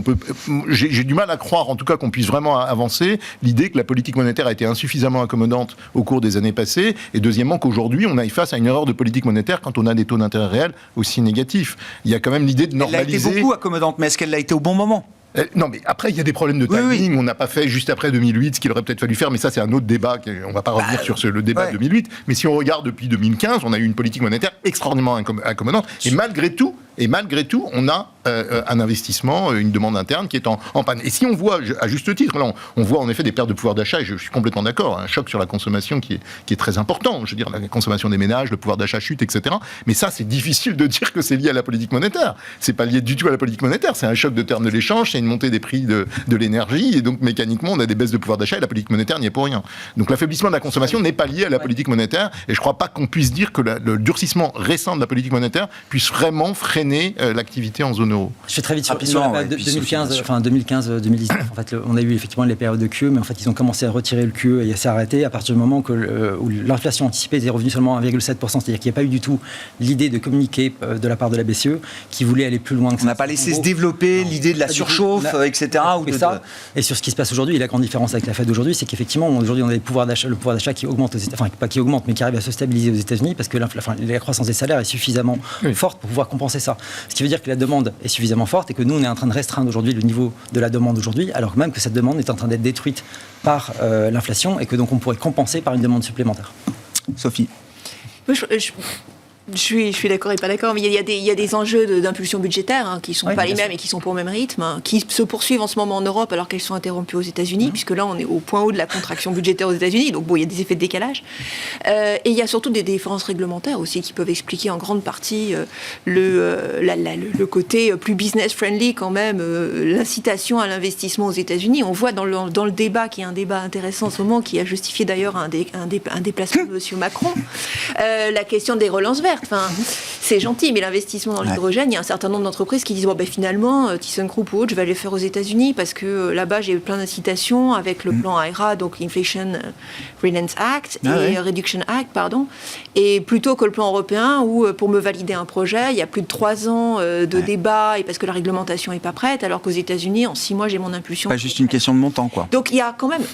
j'ai du mal à croire, en tout cas, qu'on puisse vraiment avancer l'idée que la politique monétaire a été insuffisamment accommodante au cours des années passées, et deuxièmement qu'aujourd'hui on aille face à une erreur de politique monétaire quand on a des taux d'intérêt réels aussi négatifs. Il y a quand même l'idée de normaliser. Elle a été beaucoup accommodante, mais est-ce qu'elle l'a été au bon moment ? Non, mais après, il y a des problèmes de timing. Oui. On n'a pas fait juste après 2008 ce qu'il aurait peut-être fallu faire, mais ça, c'est un autre débat. On ne va pas revenir sur le débat de 2008. Mais si on regarde depuis 2015, on a eu une politique monétaire extraordinairement accommodante. Et malgré tout, on a un investissement, une demande interne qui est en panne. Et si on voit, à juste titre, là, on voit en effet des pertes de pouvoir d'achat, et je suis complètement d'accord, un choc sur la consommation qui est très important. Je veux dire, la consommation des ménages, le pouvoir d'achat chute, etc. Mais ça, c'est difficile de dire que c'est lié à la politique monétaire. C'est pas lié du tout à la politique monétaire. C'est un choc de termes de l'échange, c'est une montée des prix de l'énergie, et donc mécaniquement, on a des baisses de pouvoir d'achat, et la politique monétaire n'y est pour rien. Donc l'affaiblissement de la consommation n'est pas lié à la politique monétaire, et je crois pas qu'on puisse dire que le durcissement récent de la politique monétaire puisse vraiment freiner l'activité en zone euro. Je fais très vite sur la période 2015-2019. En fait, on a eu effectivement les périodes de QE, mais en fait, ils ont commencé à retirer le QE et à s'arrêter à partir du moment où l'inflation anticipée était revenue seulement à 1,7%. C'est-à-dire qu'il n'y a pas eu du tout l'idée de communiquer de la part de la BCE qui voulait aller plus loin que ça. On n'a pas laissé se développer l'idée de la surchauffe, etc. Et sur ce qui se passe aujourd'hui, la grande différence avec la Fed d'aujourd'hui, c'est qu'effectivement, aujourd'hui, on a le pouvoir d'achat qui augmente aux États-Unis, enfin, pas qui augmente, mais qui arrive à se stabiliser aux États-Unis parce que la croissance des salaires est suffisamment forte pour pouvoir compenser ça. Ce qui veut dire que la demande est suffisamment forte et que nous, on est en train de restreindre aujourd'hui le niveau de la demande aujourd'hui, alors même que cette demande est en train d'être détruite par l'inflation et que donc on pourrait compenser par une demande supplémentaire. Sophie. Je suis d'accord et pas d'accord, mais il y a des enjeux d'impulsion budgétaire qui ne sont pas les mêmes et qui sont pas au même rythme, qui se poursuivent en ce moment en Europe alors qu'elles sont interrompues aux États-Unis, puisque là on est au point haut de la contraction budgétaire aux États-Unis, donc bon, il y a des effets de décalage. Et il y a surtout des différences réglementaires aussi qui peuvent expliquer en grande partie le côté plus business-friendly quand même, l'incitation à l'investissement aux États-Unis. On voit dans le débat, qui est un débat intéressant en ce moment, qui a justifié d'ailleurs un déplacement de M. Macron, la question des relances vertes. Enfin, c'est gentil, mais l'investissement dans l'hydrogène, il y a un certain nombre d'entreprises qui disent finalement, ThyssenKrupp ou autre, je vais aller le faire aux États-Unis parce que là-bas j'ai plein d'incitations avec le plan IRA, donc Inflation Reduction Act Reduction Act, pardon, et plutôt que le plan européen où pour me valider un projet, il y a plus de 3 ans de débat et parce que la réglementation n'est pas prête, alors qu'aux États-Unis, en 6 mois, j'ai mon impulsion. Pas juste une question de montant, quoi. Donc il y a quand même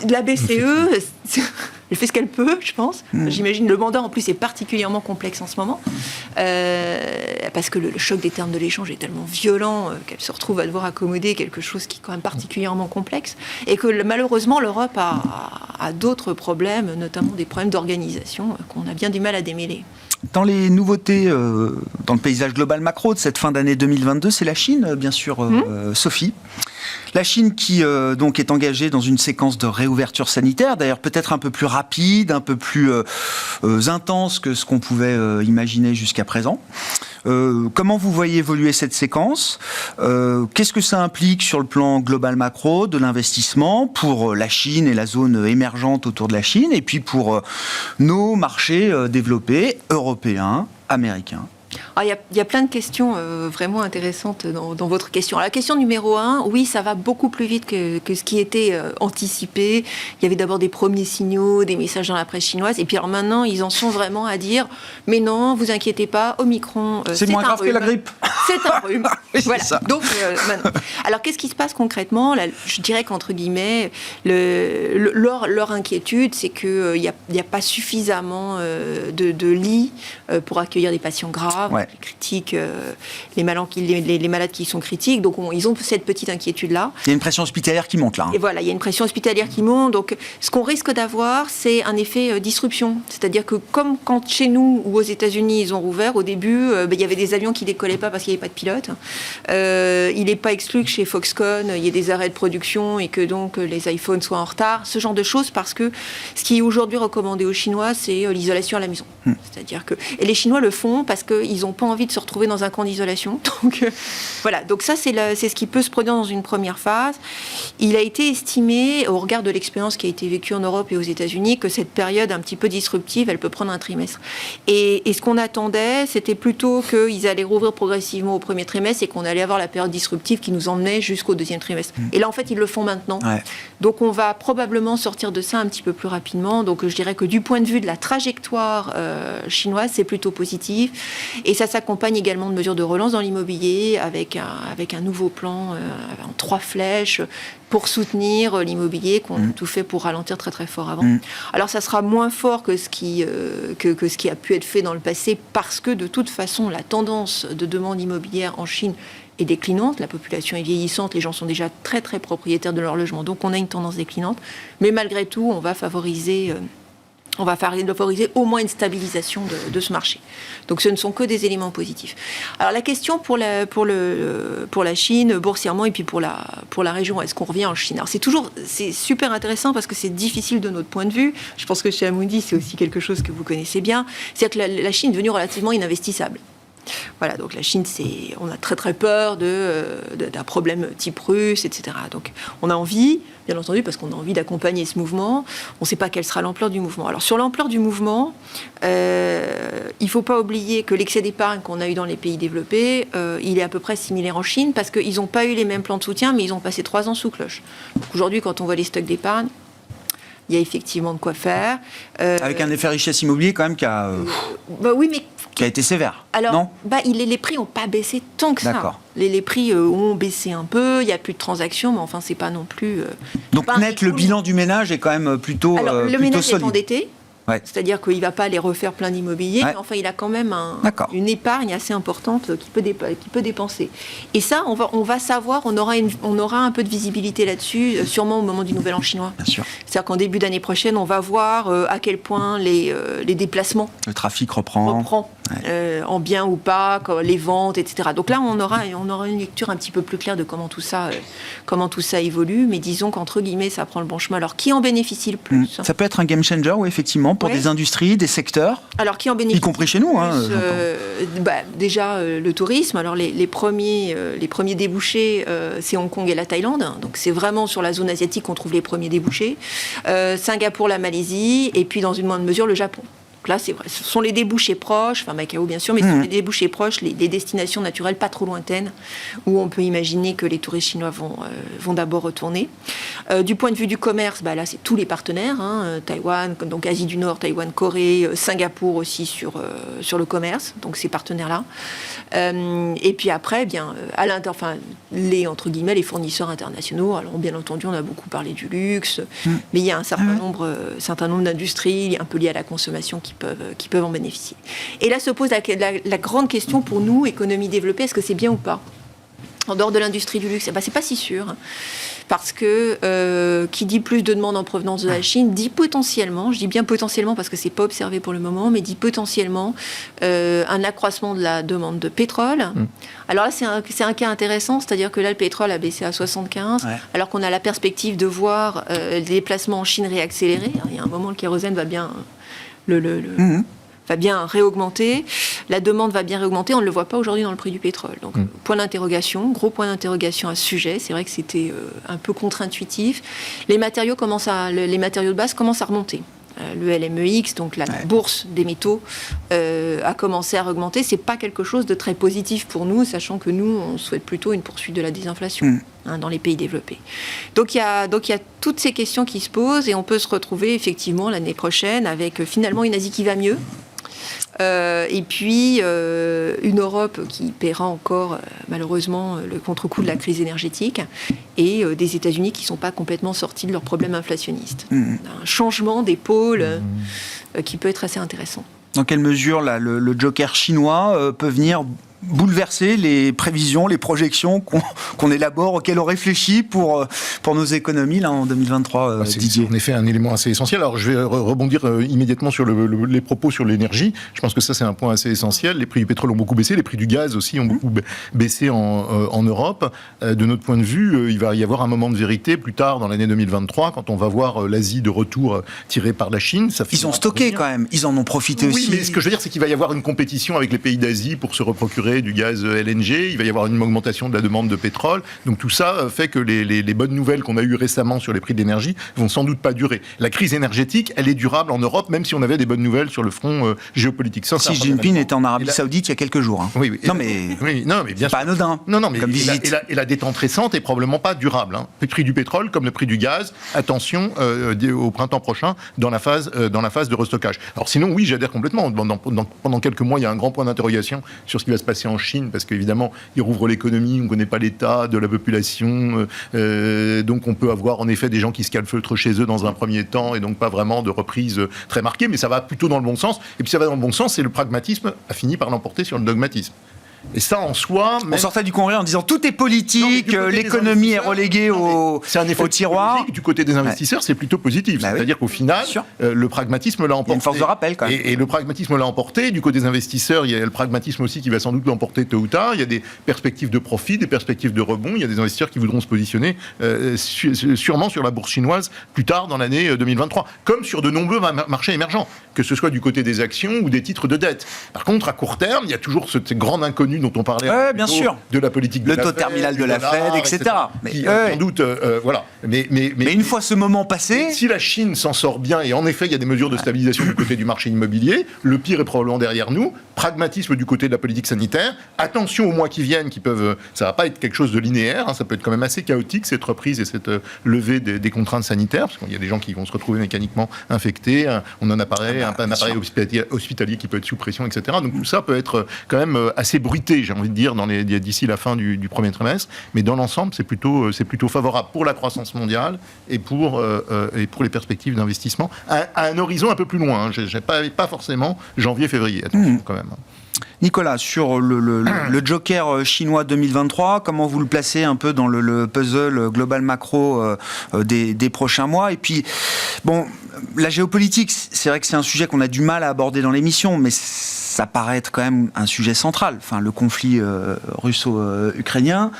la BCE. Elle fait ce qu'elle peut, je pense. J'imagine le mandat, en plus, est particulièrement complexe en ce moment, parce que le choc des termes de l'échange est tellement violent qu'elle se retrouve à devoir accommoder quelque chose qui est quand même particulièrement complexe, et que malheureusement, l'Europe a d'autres problèmes, notamment des problèmes d'organisation qu'on a bien du mal à démêler. Dans les nouveautés, dans le paysage global macro de cette fin d'année 2022, c'est la Chine, bien sûr, Sophie. La Chine qui donc est engagée dans une séquence de réouverture sanitaire, d'ailleurs peut-être un peu plus rapide, un peu plus intense que ce qu'on pouvait imaginer jusqu'à présent. Comment vous voyez évoluer cette séquence ? Qu'est-ce que ça implique sur le plan global macro de l'investissement pour la Chine et la zone émergente autour de la Chine, et puis pour nos marchés développés, européens, américains ? Il y a plein de questions vraiment intéressantes dans votre question. Alors, la question numéro 1, oui, ça va beaucoup plus vite que ce qui était anticipé. Il y avait d'abord des premiers signaux, des messages dans la presse chinoise, et puis alors maintenant, ils en sont vraiment à dire, mais non, vous inquiétez pas, Omicron, c'est moins grave que la grippe. C'est un rhume. Oui, voilà. ça. Donc, maintenant. Alors, qu'est-ce qui se passe concrètement? Là, je dirais qu'entre guillemets, leur inquiétude, c'est qu'il n'y a pas suffisamment de lits pour accueillir des patients graves, Ouais. critiques, les malades qui sont critiques. Donc, ils ont cette petite inquiétude-là. Il y a une pression hospitalière qui monte là. Et voilà, il y a une pression hospitalière qui monte. Donc, ce qu'on risque d'avoir, c'est un effet disruption. C'est-à-dire que comme quand chez nous ou aux États-Unis, ils ont rouvert, au début, il y avait des avions qui décollaient pas parce qu'il n'y avait pas de pilote. Il n'est pas exclu que chez Foxconn, il y ait des arrêts de production et que donc les iPhones soient en retard. Ce genre de choses, parce que ce qui est aujourd'hui recommandé aux Chinois, c'est l'isolation à la maison. C'est-à-dire que... Et les Chinois le font parce qu'ils n'ont pas envie de se retrouver dans un camp d'isolation. Donc, voilà. Donc ça, c'est ce qui peut se produire dans une première phase. Il a été estimé, au regard de l'expérience qui a été vécue en Europe et aux États-Unis, que cette période un petit peu disruptive, elle peut prendre un trimestre. Et ce qu'on attendait, c'était plutôt qu'ils allaient rouvrir progressivement au premier trimestre et qu'on allait avoir la période disruptive qui nous emmenait jusqu'au deuxième trimestre. Et là, en fait, ils le font maintenant. Ouais. Donc, on va probablement sortir de ça un petit peu plus rapidement. Donc, je dirais que du point de vue de la trajectoire chinoise, c'est plutôt positif. Et ça s'accompagne également de mesures de relance dans l'immobilier avec un nouveau plan en 3 flèches pour soutenir l'immobilier qu'on a tout fait pour ralentir très très fort avant. Alors ça sera moins fort que ce qui a pu être fait dans le passé parce que de toute façon la tendance de demande immobilière en Chine est déclinante, la population est vieillissante, les gens sont déjà très très propriétaires de leur logement, donc on a une tendance déclinante, mais malgré tout on va favoriser au moins une stabilisation de ce marché. Donc ce ne sont que des éléments positifs. Alors la question pour la Chine, boursièrement, et puis pour la région, est-ce qu'on revient en Chine? Alors c'est super intéressant parce que c'est difficile de notre point de vue. Je pense que chez Amundi, c'est aussi quelque chose que vous connaissez bien. C'est-à-dire que la Chine est devenue relativement ininvestissable. Voilà, donc la Chine, on a très très peur d'un problème type russe, etc. Donc on a envie, bien entendu, parce qu'on a envie d'accompagner ce mouvement. On ne sait pas quelle sera l'ampleur du mouvement. Alors sur l'ampleur du mouvement, il ne faut pas oublier que l'excès d'épargne qu'on a eu dans les pays développés, il est à peu près similaire en Chine, parce qu'ils n'ont pas eu les mêmes plans de soutien, mais ils ont passé 3 ans sous cloche. Donc aujourd'hui, quand on voit les stocks d'épargne, il y a effectivement de quoi faire. Avec un effet richesse immobilier quand même qui a été sévère. Alors, non les prix n'ont pas baissé tant que ça. D'accord. Les prix ont baissé un peu, il n'y a plus de transactions, mais enfin, c'est pas non plus... Donc net, le bilan du ménage est quand même plutôt solide. Alors, le ménage est endetté. Ouais. C'est-à-dire qu'il ne va pas aller refaire plein d'immobilier, mais enfin, il a quand même une épargne assez importante qu'il peut dépenser. Et ça, on va savoir, on aura un peu de visibilité là-dessus, sûrement au moment du Nouvel An chinois. Bien sûr. C'est-à-dire qu'en début d'année prochaine, on va voir à quel point les déplacements... Le trafic reprend. En bien ou pas, les ventes, etc. Donc là, on aura une lecture un petit peu plus claire de comment tout ça évolue. Mais disons qu'entre guillemets, ça prend le bon chemin. Alors, qui en bénéficie le plus? Ça peut être un game changer, oui, effectivement, pour des industries, des secteurs. Alors, qui en bénéficie? Y compris chez nous. Déjà, le tourisme. Alors, les premiers débouchés, c'est Hong Kong et la Thaïlande. Donc, c'est vraiment sur la zone asiatique qu'on trouve les premiers débouchés. Singapour, la Malaisie, et puis, dans une moindre mesure, le Japon. Donc là, c'est vrai, ce sont les débouchés proches, enfin Macao bien sûr, mais ce sont les débouchés proches, des destinations naturelles pas trop lointaines, où on peut imaginer que les touristes chinois vont d'abord retourner. Du point de vue du commerce, là c'est tous les partenaires, Taïwan, donc Asie du Nord, Taïwan, Corée, Singapour aussi sur le commerce, donc ces partenaires-là. Et puis après, les fournisseurs internationaux. Alors bien entendu, on a beaucoup parlé du luxe, mais il y a un certain nombre d'industries un peu liées à la consommation qui peuvent en bénéficier. Et là se pose la grande question pour nous, économie développée, est-ce que c'est bien ou pas? En dehors de l'industrie du luxe, c'est pas si sûr. Parce que qui dit plus de demandes en provenance de la Chine, dit potentiellement, je dis bien potentiellement parce que c'est pas observé pour le moment, mais dit potentiellement un accroissement de la demande de pétrole. Alors là, c'est un cas intéressant, c'est-à-dire que là, le pétrole a baissé à 75, alors qu'on a la perspective de voir les déplacements en Chine réaccélérer. Il y a un moment, le kérosène va bien... va bien réaugmenter, la demande va bien réaugmenter, on ne le voit pas aujourd'hui dans le prix du pétrole. Donc, point d'interrogation, gros point d'interrogation à ce sujet. C'est vrai que c'était un peu contre-intuitif. Les matériaux de base commencent à remonter. le LMEX, donc la bourse des métaux, a commencé à augmenter. C'est pas quelque chose de très positif pour nous, sachant que nous, on souhaite plutôt une poursuite de la désinflation dans les pays développés. Donc il y a toutes ces questions qui se posent et on peut se retrouver effectivement l'année prochaine avec finalement une Asie qui va mieux. Et puis une Europe qui paiera encore malheureusement le contre-coup de la crise énergétique et des États-Unis qui ne sont pas complètement sortis de leurs problèmes inflationnistes. Un changement des pôles qui peut être assez intéressant. Dans quelle mesure le joker chinois peut venir bouleverser les prévisions, les projections qu'on élabore, auxquelles on réfléchit pour nos économies là, en 2023, Didier? C'est en effet un élément assez essentiel. Alors je vais rebondir immédiatement sur les propos sur l'énergie. Je pense que ça c'est un point assez essentiel. Les prix du pétrole ont beaucoup baissé, les prix du gaz aussi ont beaucoup baissé en Europe. De notre point de vue, il va y avoir un moment de vérité plus tard dans l'année 2023, quand on va voir l'Asie de retour tirée par la Chine. Ils ont stocké quand même, ils en ont profité aussi. Oui, mais ce que je veux dire, c'est qu'il va y avoir une compétition avec les pays d'Asie pour se reprocurer du gaz LNG, il va y avoir une augmentation de la demande de pétrole. Donc tout ça fait que les bonnes nouvelles qu'on a eues récemment sur les prix de l'énergie vont sans doute pas durer. La crise énergétique, elle est durable en Europe, même si on avait des bonnes nouvelles sur le front géopolitique. Xi Jinping était en Arabie Saoudite il y a quelques jours. Hein. Oui. Non mais bien pas anodin. Non, mais comme visite. Et la détente récente est probablement pas durable. Le prix du pétrole, comme le prix du gaz, attention au printemps prochain dans la phase de restockage. Alors sinon, oui, j'adhère complètement. Pendant quelques mois, il y a un grand point d'interrogation sur ce qui va se passer en Chine, parce qu'évidemment, ils rouvrent l'économie, on ne connaît pas l'état de la population, donc on peut avoir en effet des gens qui se calfeutrent chez eux dans un premier temps, et donc pas vraiment de reprise très marquée, mais ça va plutôt dans le bon sens. Et puis ça va dans le bon sens, et le pragmatisme a fini par l'emporter sur le dogmatisme. Et ça, en soi... On sortait du congrès en disant tout est politique, l'économie est reléguée au tiroir. Du côté des investisseurs, c'est plutôt positif. C'est-à-dire qu'au final, le pragmatisme l'a emporté. Il y a une force de rappel, quand même. Et le pragmatisme l'a emporté. Du côté des investisseurs, il y a le pragmatisme aussi qui va sans doute l'emporter tôt ou tard. Il y a des perspectives de profit, des perspectives de rebond. Il y a des investisseurs qui voudront se positionner sûrement sur la bourse chinoise plus tard dans l'année 2023, comme sur de nombreux marchés émergents, que ce soit du côté des actions ou des titres de dette. Par contre, à court terme, il y a toujours cette grande inconnue dont on parlait bien sûr. de la politique de le taux terminal de la Fed, etc. Mais sans doute, voilà. Mais une fois ce moment passé... Si la Chine s'en sort bien, et en effet, il y a des mesures de stabilisation du côté du marché immobilier, le pire est probablement derrière nous, pragmatisme du côté de la politique sanitaire, attention aux mois qui viennent, ça va pas être quelque chose de linéaire, ça peut être quand même assez chaotique, cette reprise et cette levée des contraintes sanitaires, parce qu'il y a des gens qui vont se retrouver mécaniquement infectés, on en apparaît, un appareil hospitalier qui peut être sous pression, etc. Donc tout ça peut être quand même assez bruité, j'ai envie de dire, d'ici la fin du premier trimestre, mais dans l'ensemble, c'est plutôt favorable pour la croissance mondiale et pour les perspectives d'investissement à un horizon un peu plus loin. J'ai pas forcément janvier-février, attention quand même. Nicolas, sur le joker chinois 2023, comment vous le placez un peu dans le puzzle global macro des prochains mois? Et puis, bon, la géopolitique, c'est vrai que c'est un sujet qu'on a du mal à aborder dans l'émission, mais ça paraît être quand même un sujet central. Enfin, le conflit russo-ukrainien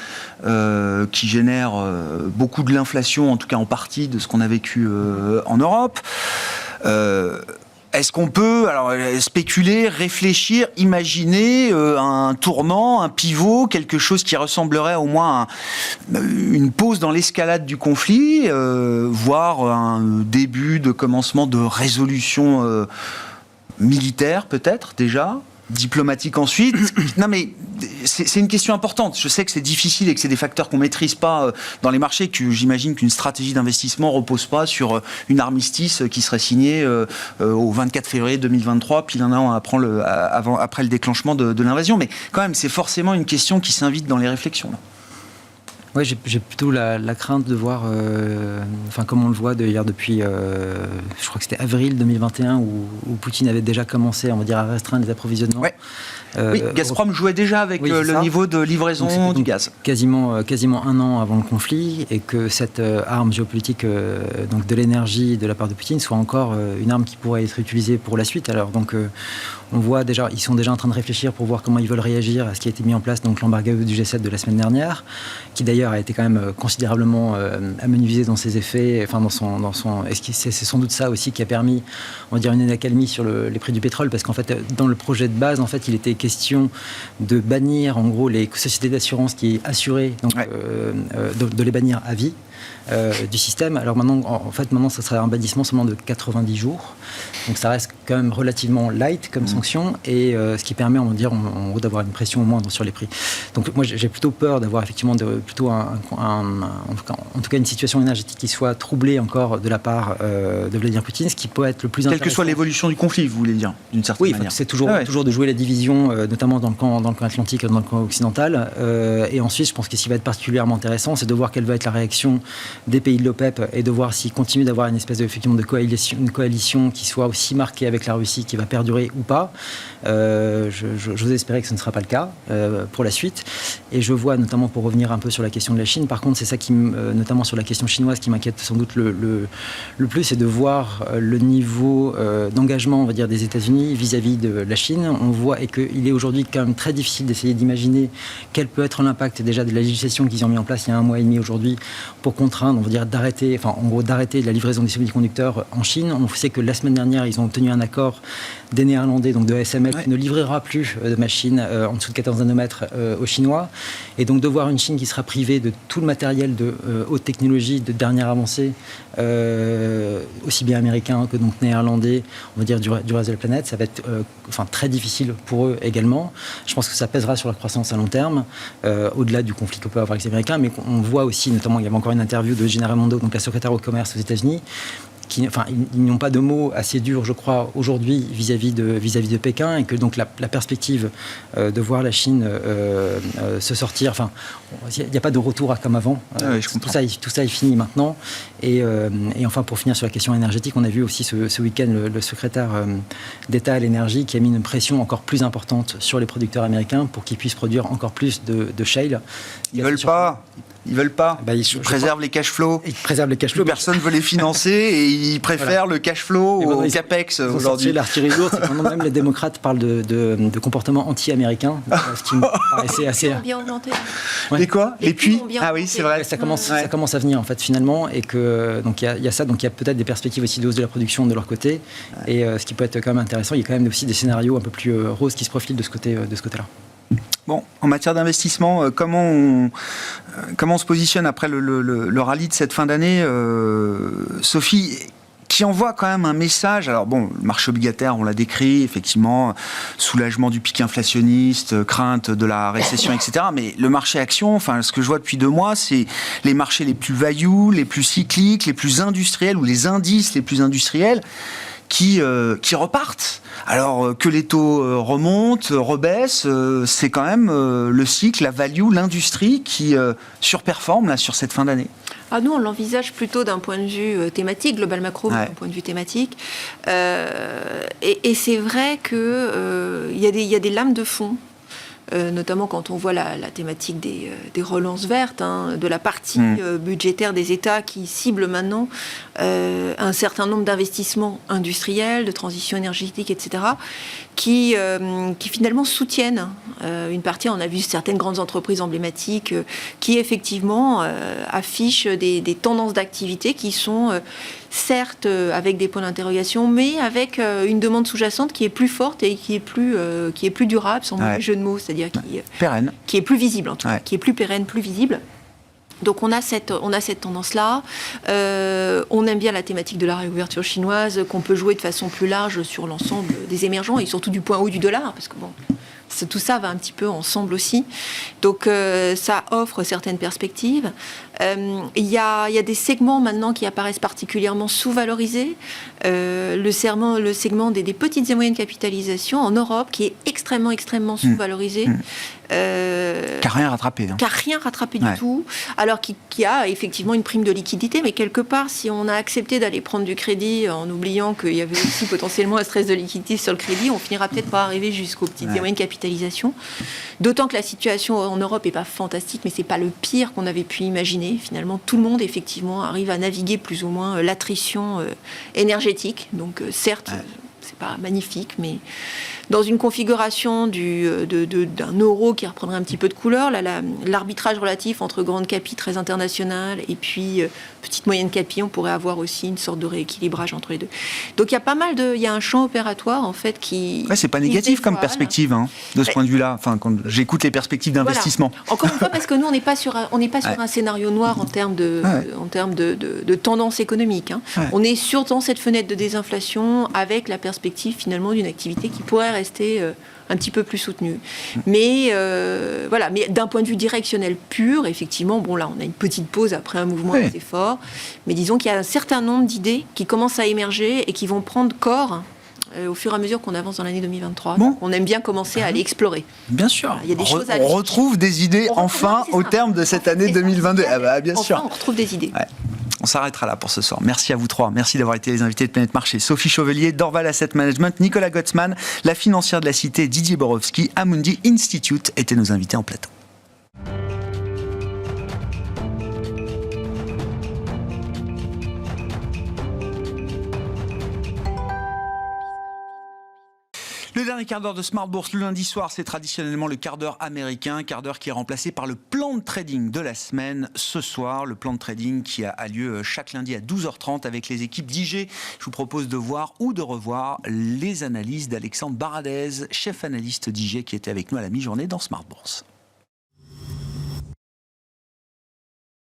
qui génère beaucoup de l'inflation, en tout cas en partie, de ce qu'on a vécu en Europe. Est-ce qu'on peut spéculer, réfléchir, imaginer un tournant, un pivot, quelque chose qui ressemblerait au moins à une pause dans l'escalade du conflit, voire un début de commencement de résolution militaire peut-être déjà, diplomatique ensuite? Non mais c'est une question importante. Je sais que c'est difficile et que c'est des facteurs qu'on maîtrise pas dans les marchés, que j'imagine qu'une stratégie d'investissement repose pas sur une armistice qui serait signée au 24 février 2023, puis un an après le déclenchement de l'invasion. Mais quand même, c'est forcément une question qui s'invite dans les réflexions, là. Oui, j'ai plutôt la crainte de voir, comme on le voit d'ailleurs depuis, je crois que c'était avril 2021, où Poutine avait déjà commencé, on va dire, à restreindre les approvisionnements. Ouais. Oui, Gazprom jouait déjà avec le niveau de livraison du gaz. Quasiment un an avant le conflit, et que cette arme géopolitique donc de l'énergie de la part de Poutine soit encore une arme qui pourrait être utilisée pour la suite. Alors donc on voit déjà, ils sont déjà en train de réfléchir pour voir comment ils veulent réagir à ce qui a été mis en place, donc l'embargo du G7 de la semaine dernière, qui d'ailleurs a été quand même considérablement amenuisé dans ses effets, c'est sans doute ça aussi qui a permis, on va dire, une accalmie sur les prix du pétrole, parce qu'en fait, dans le projet de base, en fait, il était question de bannir, en gros, les sociétés d'assurance qui assuraient, donc de les bannir à vie. du système. Alors maintenant, maintenant, ça serait un bannissement seulement de 90 jours. Donc ça reste quand même relativement light comme sanction, et ce qui permet, on va dire, en gros, d'avoir une pression au moindre sur les prix. Donc moi, j'ai plutôt peur d'avoir effectivement en tout cas une situation énergétique qui soit troublée encore de la part de Vladimir Poutine, ce qui peut être le plus intéressant. Quelle que soit l'évolution du conflit, vous voulez dire, d'une certaine manière. Oui, c'est toujours de jouer la division, notamment dans le camp atlantique et dans le camp occidental. Et ensuite, je pense que ce qui va être particulièrement intéressant, c'est de voir quelle va être la réaction des pays de l'OPEP et de voir s'ils continuent d'avoir une espèce une coalition qui soit aussi marquée avec la Russie, qui va perdurer ou pas. J'ose espérer que ce ne sera pas le cas pour la suite. Et je vois, notamment pour revenir un peu sur la question de la Chine, par contre, c'est ça qui, notamment sur la question chinoise, qui m'inquiète sans doute le plus, c'est de voir le niveau d'engagement, on va dire, des États-Unis vis-à-vis de la Chine. On voit, et qu'il est aujourd'hui quand même très difficile d'essayer d'imaginer quel peut être l'impact déjà de la législation qu'ils ont mis en place il y a 1 mois et demi aujourd'hui pour contraindre, on va dire, d'arrêter la livraison des semi-conducteurs en Chine. On sait que la semaine dernière, ils ont obtenu un accord des Néerlandais, donc de ASML, qui ne livrera plus de machines en dessous de 14 nanomètres aux Chinois. Et donc de voir une Chine qui sera privée de tout le matériel de haute technologie, de dernière avancée, aussi bien américain que donc néerlandais, on va dire du reste de la planète, ça va être très difficile pour eux également. Je pense que ça pèsera sur la croissance à long terme, au-delà du conflit qu'on peut avoir avec les Américains, mais on voit aussi, notamment, il y avait encore une interview de Gina Raimondo, donc la secrétaire au commerce aux États-Unis, ils n'ont pas de mots assez durs, je crois, aujourd'hui vis-à-vis de Pékin, et que donc la perspective de voir la Chine se sortir, il n'y a pas de retour comme avant. Tout ça est fini maintenant. Et enfin, pour finir sur la question énergétique, on a vu aussi ce week-end le secrétaire d'État à l'énergie qui a mis une pression encore plus importante sur les producteurs américains pour qu'ils puissent produire encore plus de shale. Ils veulent pas. Ils préservent les cash flows. Ils préservent les cash flows. Personne ne veut les financer et ils préfèrent le cash flow au capex aujourd'hui. L'artillerie lourde, même les démocrates parlent de comportement anti-américain, ce qui me paraissait assez. Bien augmenté. Les quoi ? Les puits ? Ah oui, c'est vrai. Ça commence à venir en fait finalement, et que donc il y a ça, donc il y a peut-être des perspectives aussi de hausse de la production de leur côté, et ce qui peut être quand même intéressant. Il y a quand même aussi des scénarios un peu plus roses qui se profilent de ce côté-là. Bon, en matière d'investissement, comment on se positionne après le rallye de cette fin d'année, Sophie, qui envoie quand même un message. Alors bon, le marché obligataire, on l'a décrit, effectivement, soulagement du pic inflationniste, crainte de la récession, etc. Mais le marché action, ce que je vois depuis 2 mois, c'est les marchés les plus value, les plus cycliques, les plus industriels, ou les indices les plus industriels, qui repartent. Alors que les taux remontent, rebaissent, c'est quand même le cycle, la value, l'industrie qui surperforme là sur cette fin d'année. Nous, on l'envisage plutôt d'un point de vue thématique, global macro, d'un point de vue thématique. Et c'est vrai qu'il y a des lames de fond. Notamment quand on voit la thématique des relances vertes, de la partie budgétaire des États qui ciblent maintenant un certain nombre d'investissements industriels, de transition énergétique, etc., qui finalement soutiennent une partie. On a vu certaines grandes entreprises emblématiques qui effectivement affichent des tendances d'activité qui sont certes avec des points d'interrogation, mais avec une demande sous-jacente qui est plus forte et qui est plus durable, sans mauvais jeu de mots, c'est-à-dire pérenne, qui est plus visible en tout cas, qui est plus pérenne, plus visible. Donc on a cette tendance-là. On aime bien la thématique de la réouverture chinoise, qu'on peut jouer de façon plus large sur l'ensemble des émergents et surtout du point haut du dollar, parce que tout ça va un petit peu ensemble aussi. Donc ça offre certaines perspectives. Il y a des segments maintenant qui apparaissent particulièrement sous-valorisés. Le segment des petites et moyennes capitalisations en Europe, qui est extrêmement sous-valorisé. Qui n'a rien rattrapé. Qui n'a rien rattrapé du tout. Alors qui a effectivement une prime de liquidité, mais quelque part, si on a accepté d'aller prendre du crédit en oubliant qu'il y avait aussi potentiellement un stress de liquidité sur le crédit, on finira peut-être par arriver jusqu'aux petites et moyennes capitalisations. D'autant que la situation en Europe n'est pas fantastique, mais ce n'est pas le pire qu'on avait pu imaginer. Finalement, tout le monde, effectivement, arrive à naviguer plus ou moins l'attrition énergétique. Donc, certes, c'est pas magnifique, mais dans une configuration d'un euro qui reprendrait un petit peu de couleur, l'arbitrage relatif entre grande capi très internationale et puis petite moyenne capi, on pourrait avoir aussi une sorte de rééquilibrage entre les deux. Donc il y a un champ opératoire en fait qui... Ouais, c'est pas négatif comme perspective de ce point de vue-là, quand j'écoute les perspectives d'investissement. Voilà. Encore une fois, parce que nous on n'est pas sur un scénario noir en termes de tendance économique. Ouais. On est sur dans cette fenêtre de désinflation avec la perspective finalement d'une activité qui pourrait rester un petit peu plus soutenue. Mais mais d'un point de vue directionnel pur, effectivement, là on a une petite pause après un mouvement assez fort, mais disons qu'il y a un certain nombre d'idées qui commencent à émerger et qui vont prendre corps au fur et à mesure qu'on avance dans l'année 2023. Bon. On aime bien commencer à aller explorer. Bien sûr. Voilà, il y a des choses on retrouve des idées au terme de cette année 2022. Bien sûr. On retrouve des idées. Ouais. On s'arrêtera là pour ce soir. Merci à vous trois. Merci d'avoir été les invités de Planète Marché. Sophie Chauvelier, Dorval Asset Management, Nicolas Gottsman, la financière de la Cité, Didier Borowski, Amundi Institute étaient nos invités en plateau. Le dernier quart d'heure de Smart Bourse, le lundi soir, c'est traditionnellement le quart d'heure américain, quart d'heure qui est remplacé par le plan de trading de la semaine. Ce soir, le plan de trading qui a lieu chaque lundi à 12h30 avec les équipes d'IG. Je vous propose de voir ou de revoir les analyses d'Alexandre Baradez, chef analyste d'IG, qui était avec nous à la mi-journée dans Smart Bourse.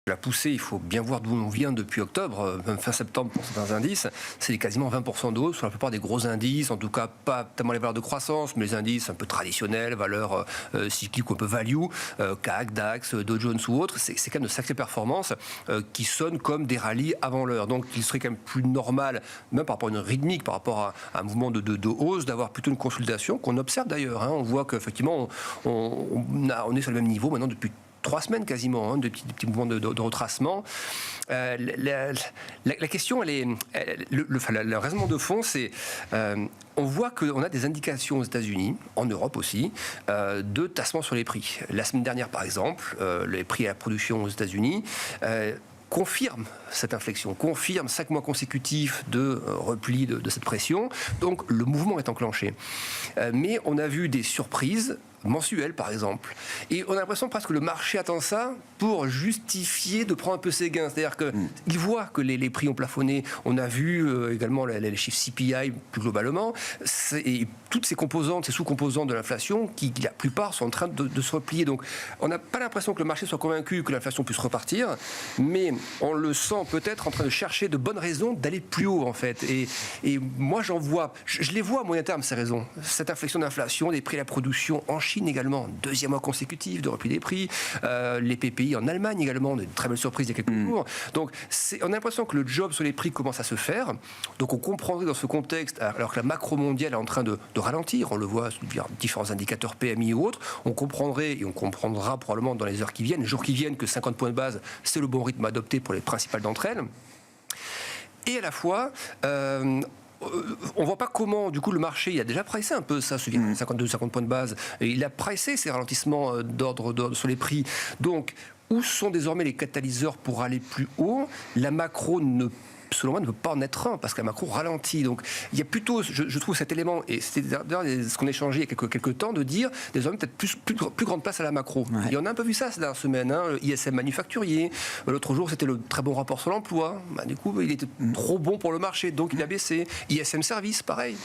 La poussée, il faut bien voir d'où on vient depuis octobre, même fin septembre pour certains indices. C'est quasiment 20% de hausse sur la plupart des gros indices, en tout cas pas tellement les valeurs de croissance, mais les indices un peu traditionnels, valeurs cycliques ou un peu value, CAC, DAX, Dow Jones ou autres. C'est quand même de sacrées performances qui sonnent comme des rallyes avant l'heure. Donc il serait quand même plus normal, même par rapport à une rythmique, par rapport à un mouvement de hausse, d'avoir plutôt une consolidation qu'on observe d'ailleurs. On voit qu'effectivement, on est sur le même niveau maintenant depuis 3 semaines quasiment, de petits mouvements de retracement. La question, le raisonnement de fond, c'est on voit qu'on a des indications aux États-Unis, en Europe aussi, de tassement sur les prix. La semaine dernière, par exemple, les prix à la production aux États-Unis confirme cette inflexion, confirme 5 mois consécutifs de repli de cette pression. Donc le mouvement est enclenché. Mais on a vu des surprises mensuelles, par exemple. Et on a l'impression presque que le marché attend ça pour justifier de prendre un peu ses gains. C'est-à-dire qu'il voit que les prix ont plafonné. On a vu également les chiffres CPI plus globalement. Et toutes ces composantes, ces sous-composantes de l'inflation, qui la plupart sont en train de se replier. Donc on n'a pas l'impression que le marché soit convaincu que l'inflation puisse repartir, mais on le sent peut-être en train de chercher de bonnes raisons d'aller plus haut, en fait. Et moi, j'en vois, je les vois à moyen terme, ces raisons. Cette inflexion d'inflation, des prix à la production en Chine également, 2e mois consécutif de repli des prix, les PPI en Allemagne également, de très belles surprises il y a quelques jours. Donc on a l'impression que le job sur les prix commence à se faire. Donc on comprendrait dans ce contexte, alors que la macro mondiale est en train de ralentir, on le voit sur différents indicateurs PMI ou autres, on comprendrait et on comprendra probablement dans les heures qui viennent, les jours qui viennent, que 50 points de base, c'est le bon rythme adopté pour les principales d'entre elles. Et à la fois, on ne voit pas comment, du coup, le marché, il a déjà pricé un peu ça, 52-50 points de base, et il a pricé ces ralentissements d'ordre sur les prix. Donc, où sont désormais les catalyseurs pour aller plus haut ? La macro selon moi, ne peut pas en être un, parce que la macro ralentit. Donc, il y a plutôt, je trouve, cet élément, et c'était d'ailleurs ce qu'on a échangé il y a quelques temps, de dire, désormais, peut-être plus grande place à la macro. Ouais. Et on a un peu vu ça ces dernières semaines, ISM manufacturier. L'autre jour, c'était le très bon rapport sur l'emploi. Du coup, il était trop bon pour le marché, donc il a baissé. ISM service, pareil.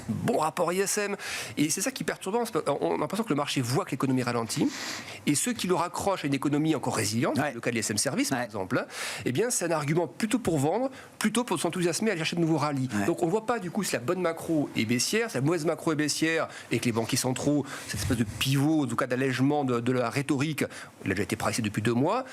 Bon rapport ISM. Et c'est ça qui est perturbant. On a l'impression que le marché voit que l'économie ralentit, et ceux qui le raccrochent à une économie encore résiliente, le cas de l'ISM service, par exemple, eh bien, c'est un argument plutôt pour vendre, plutôt pour s'enthousiasmer à aller chercher de nouveaux rallyes. Ouais. Donc on ne voit pas du coup si la bonne macro est baissière, si la mauvaise macro est baissière, et que les banquiers centraux, cette espèce de pivot, en tout cas d'allègement de la rhétorique, il a déjà été pricé depuis 2 mois,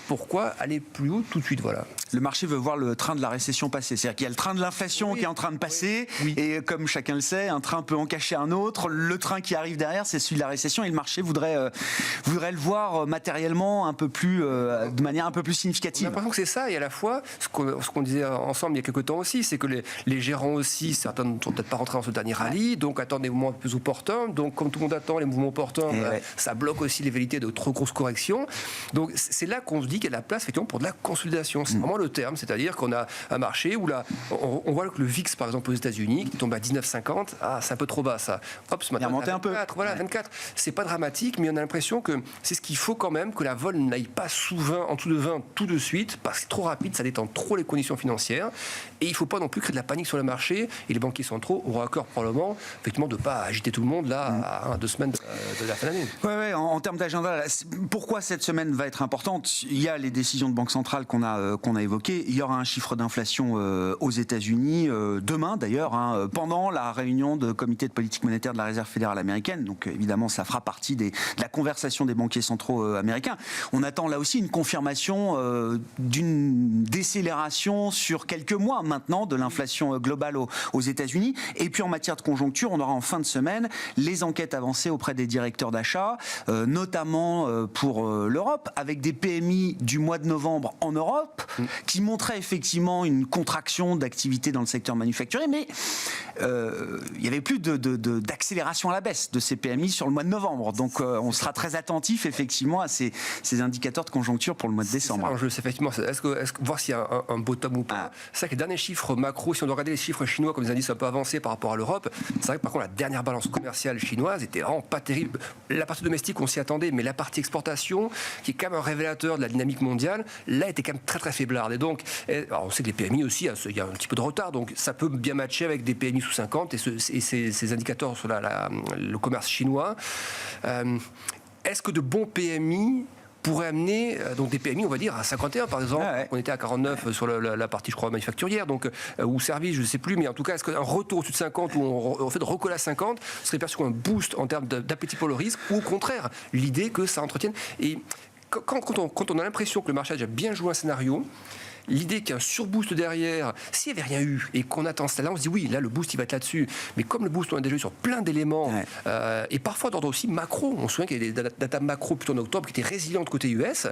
pourquoi aller plus haut tout de suite, voilà. Le marché veut voir le train de la récession passer. C'est-à-dire qu'il y a le train de l'inflation qui est en train de passer, et comme chacun le sait, un train peut en cacher un autre. Le train qui arrive derrière, c'est celui de la récession, et le marché voudrait le voir matériellement un peu plus, de manière un peu plus significative. On a l'impression que c'est ça, et à la fois, ce qu'on disait ensemble il y a quelques temps aussi, c'est que les gérants aussi, certains ne sont peut-être pas rentrés dans ce dernier rallye, donc attendent des mouvements plus opportuns. Donc comme tout le monde attend les mouvements opportuns, ça bloque aussi les velléités de trop grosses corrections. Donc c'est là qu'on se dit qu'il y a de la place effectivement pour de la consolidation. C'est vraiment le terme, c'est-à-dire qu'on a un marché où là, on voit que le VIX, par exemple, aux États-Unis, qui tombe à 19,50, c'est un peu trop bas ça. Hop, ce matin, il a monté un peu. Voilà, 24. C'est pas dramatique, mais on a l'impression que c'est ce qu'il faut quand même, que la vol n'aille pas en dessous de 20 tout de suite, parce que c'est trop rapide, ça détend trop les conditions financières. Et il ne faut pas non plus créer de la panique sur le marché. Et les banquiers centraux auront à cœur probablement, effectivement, de ne pas agiter tout le monde là à 2 semaines de la fin d'année. Ouais, en termes d'agenda, pourquoi cette semaine va être importante? Il y a les décisions de banque centrale qu'on a évoquées. Il y aura un chiffre d'inflation aux États-Unis demain d'ailleurs, pendant la réunion de comité de politique monétaire de la Réserve fédérale américaine. Donc évidemment, ça fera partie de la conversation des banquiers centraux américains. On attend là aussi une confirmation d'une décélération sur quelques mois maintenant de l'inflation globale aux États-Unis. Et puis en matière de conjoncture, on aura en fin de semaine les enquêtes avancées auprès des directeurs d'achat, notamment pour l'Europe, avec des PMI du mois de novembre en Europe qui montraient effectivement une contraction d'activité dans le secteur manufacturier, mais il n'y avait plus d'accélération à la baisse de ces PMI sur le mois de novembre. Donc on sera très attentif effectivement à ces indicateurs de conjoncture pour le mois de décembre. Alors, effectivement, est-ce que voir s'il y a un bottom ou pas. C'est vrai que les derniers chiffres macro, si on doit regarder les chiffres chinois comme des indices un peu avancés par rapport à l'Europe, c'est vrai que par contre la dernière balance commerciale chinoise était vraiment pas terrible. La partie domestique, on s'y attendait, mais la partie exportation, qui est quand même un révélateur de la dynamique mondiale, là était quand même très très faiblarde. Et donc, alors on sait que les PMI aussi, il y a un petit peu de retard, donc ça peut bien matcher avec des PMI sous 50 et ces indicateurs sur le commerce chinois. Est-ce que de bons PMI pourrait amener donc des PMI, on va dire, à 51 par exemple. On était à 49 sur la partie, je crois, manufacturière, donc, ou service, je ne sais plus, mais en tout cas, est-ce qu'un retour au-dessus de 50 où on fait de recoller à 50 serait perçu comme un boost en termes d'appétit pour le risque, ou au contraire, l'idée que ça entretienne. Et quand on a l'impression que le marché a déjà bien joué un scénario, l'idée qu'il y a un surboost derrière, s'il n'y avait rien eu et qu'on attend cela, on se dit oui, là le boost il va être là-dessus. Mais comme le boost on a déjà eu sur plein d'éléments, et parfois d'ordre aussi macro, on se souvient qu'il y a des data macro plutôt en octobre qui étaient résilientes côté US,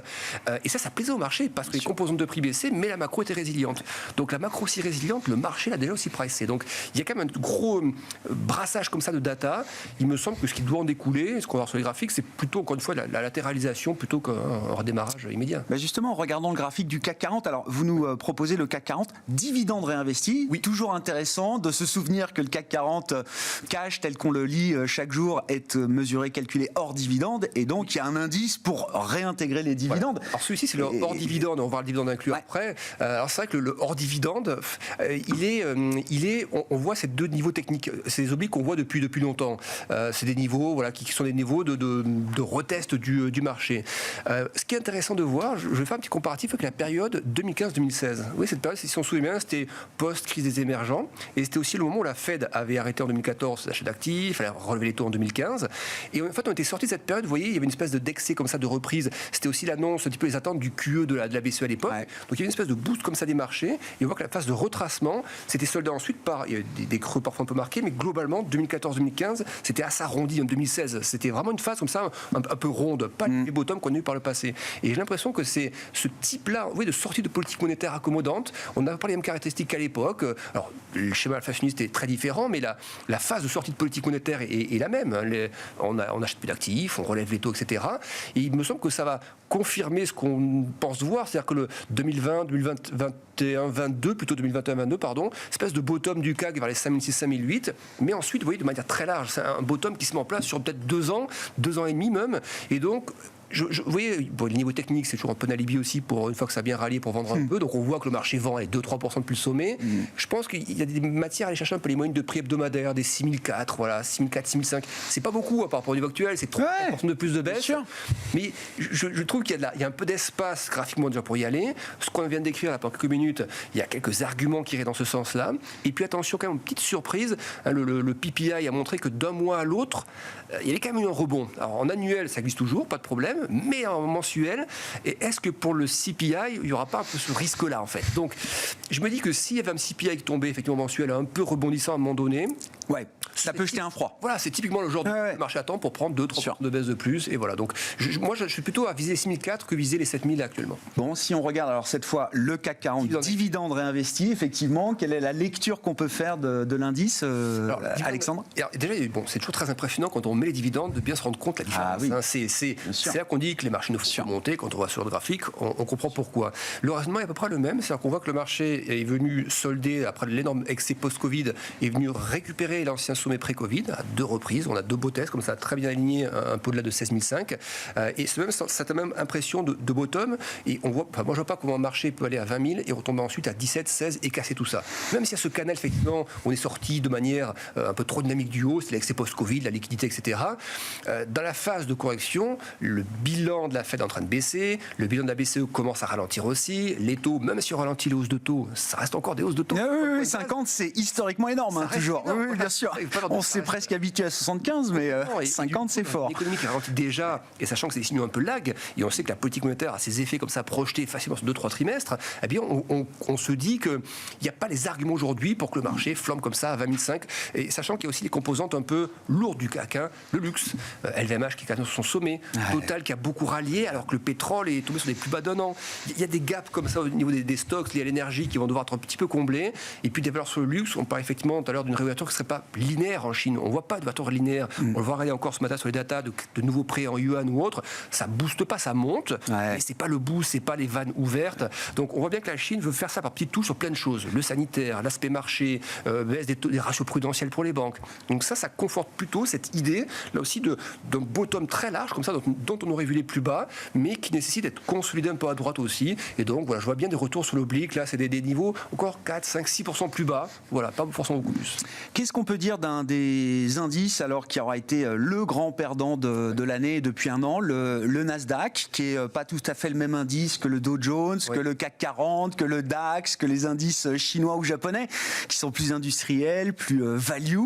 et ça plaisait au marché parce que les composantes de prix baissaient, mais la macro était résiliente. Donc la macro aussi résiliente, le marché l'a déjà aussi pricé. Donc il y a quand même un gros brassage comme ça de data. Il me semble que ce qui doit en découler, ce qu'on va voir sur les graphiques, c'est plutôt encore une fois la latéralisation plutôt qu'un redémarrage immédiat. Justement, regardons le graphique du CAC 40. Alors vous nous proposez le CAC 40 dividende réinvesti. Oui, toujours intéressant de se souvenir que le CAC 40 cash tel qu'on le lit chaque jour est mesuré, calculé hors dividende, et donc il y a un indice pour réintégrer les dividendes. Alors celui-ci c'est le hors dividende, on va voir le dividende inclus après. Alors c'est vrai que le hors dividende, on voit ces deux niveaux techniques, c'est des obliques qu'on voit depuis longtemps. C'est des niveaux qui sont des niveaux de retest du marché. Ce qui est intéressant de voir, je vais faire un petit comparatif avec la période 2015-2016. Oui, cette période, si on se souvient bien, c'était post-crise des émergents. Et c'était aussi le moment où la Fed avait arrêté en 2014 l'achat d'actifs, elle a relevé les taux en 2015. Et en fait, on était sorti de cette période, vous voyez, il y avait une espèce d'excès comme ça de reprise. C'était aussi l'annonce, un petit peu les attentes du QE de la BCE à l'époque. Donc il y avait une espèce de boost comme ça des marchés. Et on voit que la phase de retracement, c'était soldé ensuite par, il y a des creux parfois un peu marqués, mais globalement, 2014-2015, c'était assez arrondi en 2016. C'était vraiment une phase comme ça, un peu ronde, pas les bottoms qu'on a eu par le passé. Et j'ai l'impression que c'est ce type-là, de sortie de politique monétaire accommodante. On n'a pas les mêmes caractéristiques qu'à l'époque. Alors, le schéma inflationniste est très différent, mais la phase de sortie de politique monétaire est la même. On n'achète plus d'actifs, on relève les taux, etc. Et il me semble que ça va confirmer ce qu'on pense voir, c'est-à-dire que le 2020, 2021, 22, plutôt 2021-22, pardon, espèce de bottom du CAC vers les 5006, 5008, mais ensuite, vous voyez, de manière très large, c'est un bottom qui se met en place sur peut-être 2 ans et demi même, et donc vous voyez, le niveau technique, c'est toujours un peu un alibi aussi pour une fois que ça a bien rallié pour vendre un peu. Donc on voit que le marché vend à 2-3% depuis le sommet. Je pense qu'il y a des matières à aller chercher un peu les moyennes de prix hebdomadaires, des 6004, 6004, 6005. C'est pas beaucoup par rapport au niveau actuel, c'est 3% de plus de baisse. Mais je trouve qu'il y a un peu d'espace graphiquement déjà pour y aller. Ce qu'on vient de décrire là pendant quelques minutes, il y a quelques arguments qui iraient dans ce sens-là. Et puis attention, quand même, une petite surprise, le PPI a montré que d'un mois à l'autre, il y avait quand même eu un rebond. Alors en annuel, ça glisse toujours, pas de problème. Mais en mensuel, et est-ce que pour le CPI, il n'y aura pas un peu ce risque-là en fait? Donc, je me dis que s'il y avait un CPI qui tombait effectivement mensuel un peu rebondissant à un moment donné, Ça peut jeter un froid. Voilà, c'est typiquement le genre de marché à temps pour prendre 2-3% de baisse de plus. Et voilà, donc moi je suis plutôt à viser les 6004 que viser les 7000 actuellement. Bon, si on regarde alors cette fois le CAC 40, dividende réinvesti, effectivement, quelle est la lecture qu'on peut faire de l'indice, Alexandre? Déjà, c'est toujours très impressionnant quand on met les dividendes de bien se rendre compte de la différence. C'est là qu'on dit que les marchés ne font pas monter. Quand on voit sur le graphique, on comprend pourquoi. Le raisonnement est à peu près le même, c'est-à-dire qu'on voit que le marché est venu solder, après l'énorme excès post-Covid, est venu récupérer l'ancien sommet pré-Covid à 2 reprises. On a 2 beaux tests, comme ça, très bien aligné, un peu au-delà de 16 500. Et cette même impression de bottom. Et on voit, moi, je ne vois pas comment un marché peut aller à 20 000 et retomber ensuite à 17, 16 et casser tout ça. Même si à ce canal, effectivement, on est sorti de manière un peu trop dynamique du haut, c'est l'excès post-Covid, la liquidité, etc. Dans la phase de correction, le bilan de la Fed est en train de baisser, le bilan de la BCE commence à ralentir aussi, les taux, même si on ralentit les hausses de taux, ça reste encore des hausses de taux. Oui, 50, c'est historiquement énorme, toujours. Énorme. Oui, bien sûr. On s'est presque habitué à 75, mais 50, c'est fort. L'économie qui ralentit déjà, et sachant que c'est des signaux un peu lag, et on sait que la politique monétaire a ses effets comme ça projetés facilement sur 2-3 trimestres, eh bien, on se dit qu'il n'y a pas les arguments aujourd'hui pour que le marché flambe comme ça à 20 500, et sachant qu'il y a aussi des composantes un peu lourdes du CAC, le luxe, LVMH qui est sur son sommet, Total qui a beaucoup rallié, alors que le pétrole est tombé sur des plus bas d'un an. Il y a des gaps comme ça au niveau des stocks liés à l'énergie qui vont devoir être un petit peu comblés, et puis des valeurs sur le luxe, on parle effectivement tout à l'heure d'une réouverture qui ne serait pas linéaire en Chine. On ne voit pas de réouverture linéaire. On le voit regarder encore ce matin sur les datas de nouveaux prêts en yuan ou autre. Ça ne booste pas, ça monte, mais ce n'est pas le boost, ce n'est pas les vannes ouvertes. Donc on voit bien que la Chine veut faire ça par petites touches sur plein de choses. Le sanitaire, l'aspect marché, baisse des ratios prudentiels pour les banques. Donc ça conforte plutôt cette idée, là aussi, d'un bottom très large, comme ça, dont on aurait vu les plus bas, mais qui nécessite d'être consolidé un peu à droite aussi. Et donc, voilà, je vois bien des retours sur l'oblique. Là, c'est des niveaux encore 4, 5, 6% plus bas. Voilà, pas forcément beaucoup plus. Qu'est-ce qu'on peut dire d'un des indices, alors, qui aura été le grand perdant de l'année depuis un an, le Nasdaq, qui n'est pas tout à fait le même indice que le Dow Jones, que le CAC 40, que le DAX, que les indices chinois ou japonais, qui sont plus industriels, plus value.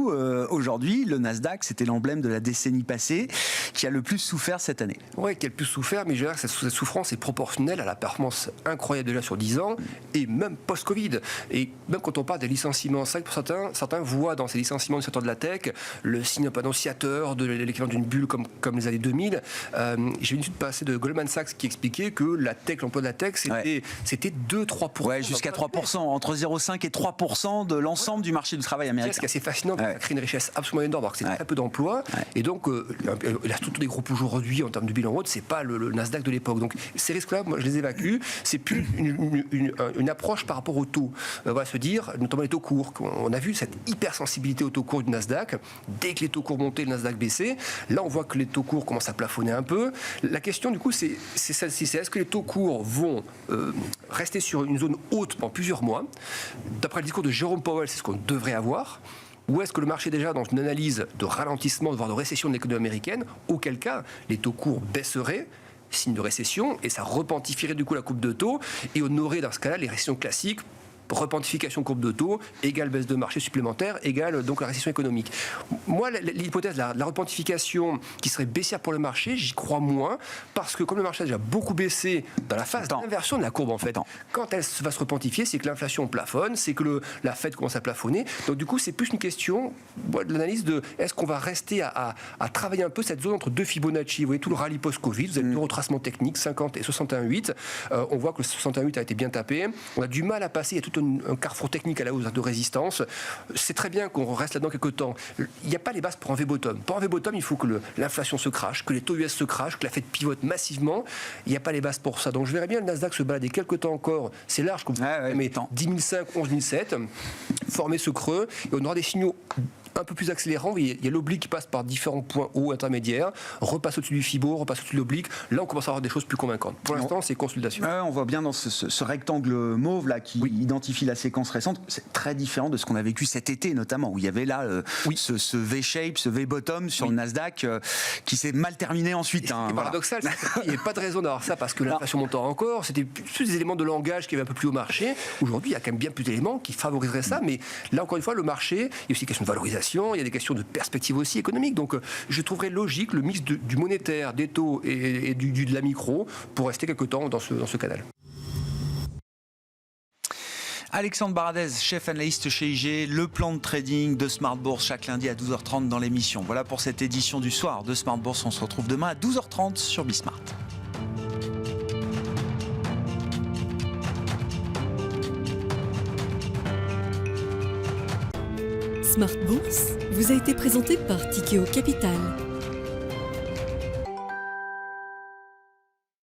Aujourd'hui, le Nasdaq, c'était l'emblème de la décennie passée, qui a le plus souffert cette année. Oui, qui a le plus souffert, mais je dirais que cette souffrance est proportionnelle à la performance incroyable déjà sur 10 ans, et même post-Covid. Et même quand on parle des licenciements, c'est vrai que certains voient dans ces licenciements du secteur de la tech le signe un peu annonciateur de l'équivalent d'une bulle comme les années 2000. J'ai vu une étude passée de Goldman Sachs qui expliquait que la tech, l'emploi de la tech, c'était 2-3%. Ouais, jusqu'à 3%, entre 0,5 et 3% de l'ensemble du marché du travail américain. C'est ce qui est assez fascinant, ça crée une richesse absolument énorme, alors que c'est très peu d'emplois. Et donc, la structure des groupes aujourd'hui, en termes de bilan haute, c'est pas le Nasdaq de l'époque. Donc, ces risques-là, moi, je les évacue. C'est plus une approche par rapport aux taux. On va se dire, notamment les taux courts. On a vu cette hypersensibilité aux taux courts du Nasdaq. Dès que les taux courts montaient, le Nasdaq baissait. Là, on voit que les taux courts commencent à plafonner un peu. La question, du coup, c'est celle-ci. C'est est-ce que les taux courts vont rester sur une zone haute pendant plusieurs mois? D'après le discours de Jérôme Powell, c'est ce qu'on devrait avoir. Ou est-ce que le marché est déjà dans une analyse de ralentissement, voire de récession de l'économie américaine, auquel cas les taux courts baisseraient, signe de récession, et ça repentifierait du coup la courbe de taux, et on aurait dans ce cas-là les récessions classiques, repentification courbe de taux, égale baisse de marché supplémentaire, égale donc la récession économique. Moi, l'hypothèse de la repentification qui serait baissière pour le marché, j'y crois moins, parce que comme le marché a déjà beaucoup baissé dans la phase d'inversion de la courbe, en fait, quand elle va se repentifier, c'est que l'inflation plafonne, c'est que la Fed commence à plafonner. Donc du coup, c'est plus une question de l'analyse de est-ce qu'on va rester à travailler un peu cette zone entre deux Fibonacci. Vous voyez tout le rallye post-Covid, vous avez le retracement technique, 50 et 61,8. On voit que le 61,8 a été bien tapé. On a du mal à passer, il y a tout un carrefour technique à la hausse de résistance. C'est très bien qu'on reste là-dedans quelques temps. Il n'y a pas les bases pour un V-bottom. Pour un V-bottom, il faut que l'inflation se crache, que les taux US se crachent, que la Fed pivote massivement. Il n'y a pas les bases pour ça. Donc je verrais bien le Nasdaq se balader quelques temps encore. C'est large, comme mais 10 500, 11 700, former ce creux. Et on aura des signaux un peu plus accélérant. Il y a l'oblique qui passe par différents points hauts intermédiaires, repasse au-dessus du Fibo, repasse au-dessus de l'oblique. Là, on commence à avoir des choses plus convaincantes. Pour l'instant, c'est consolidation. On voit bien dans ce rectangle mauve là qui identifie la séquence récente. C'est très différent de ce qu'on a vécu cet été, notamment, où il y avait là ce V-shape, ce V-bottom sur le Nasdaq qui s'est mal terminé ensuite. C'est paradoxal. Il n'y avait pas de raison d'avoir ça parce que l'inflation montait encore. C'était plus des éléments de langage qui avaient un peu plus au marché. Aujourd'hui, il y a quand même bien plus d'éléments qui favoriseraient ça. Mais là, encore une fois, le marché, il y a aussi une question de valorisation. Il y a des questions de perspective aussi économique. Donc, je trouverais logique le mix du monétaire, des taux et de la micro pour rester quelque temps dans ce canal. Alexandre Baradez, chef analyste chez IG, le plan de trading de Smart Bourse chaque lundi à 12h30 dans l'émission. Voilà pour cette édition du soir de Smart Bourse. On se retrouve demain à 12h30 sur Bismart. Smart Bourse vous a été présenté par Tikeo Capital.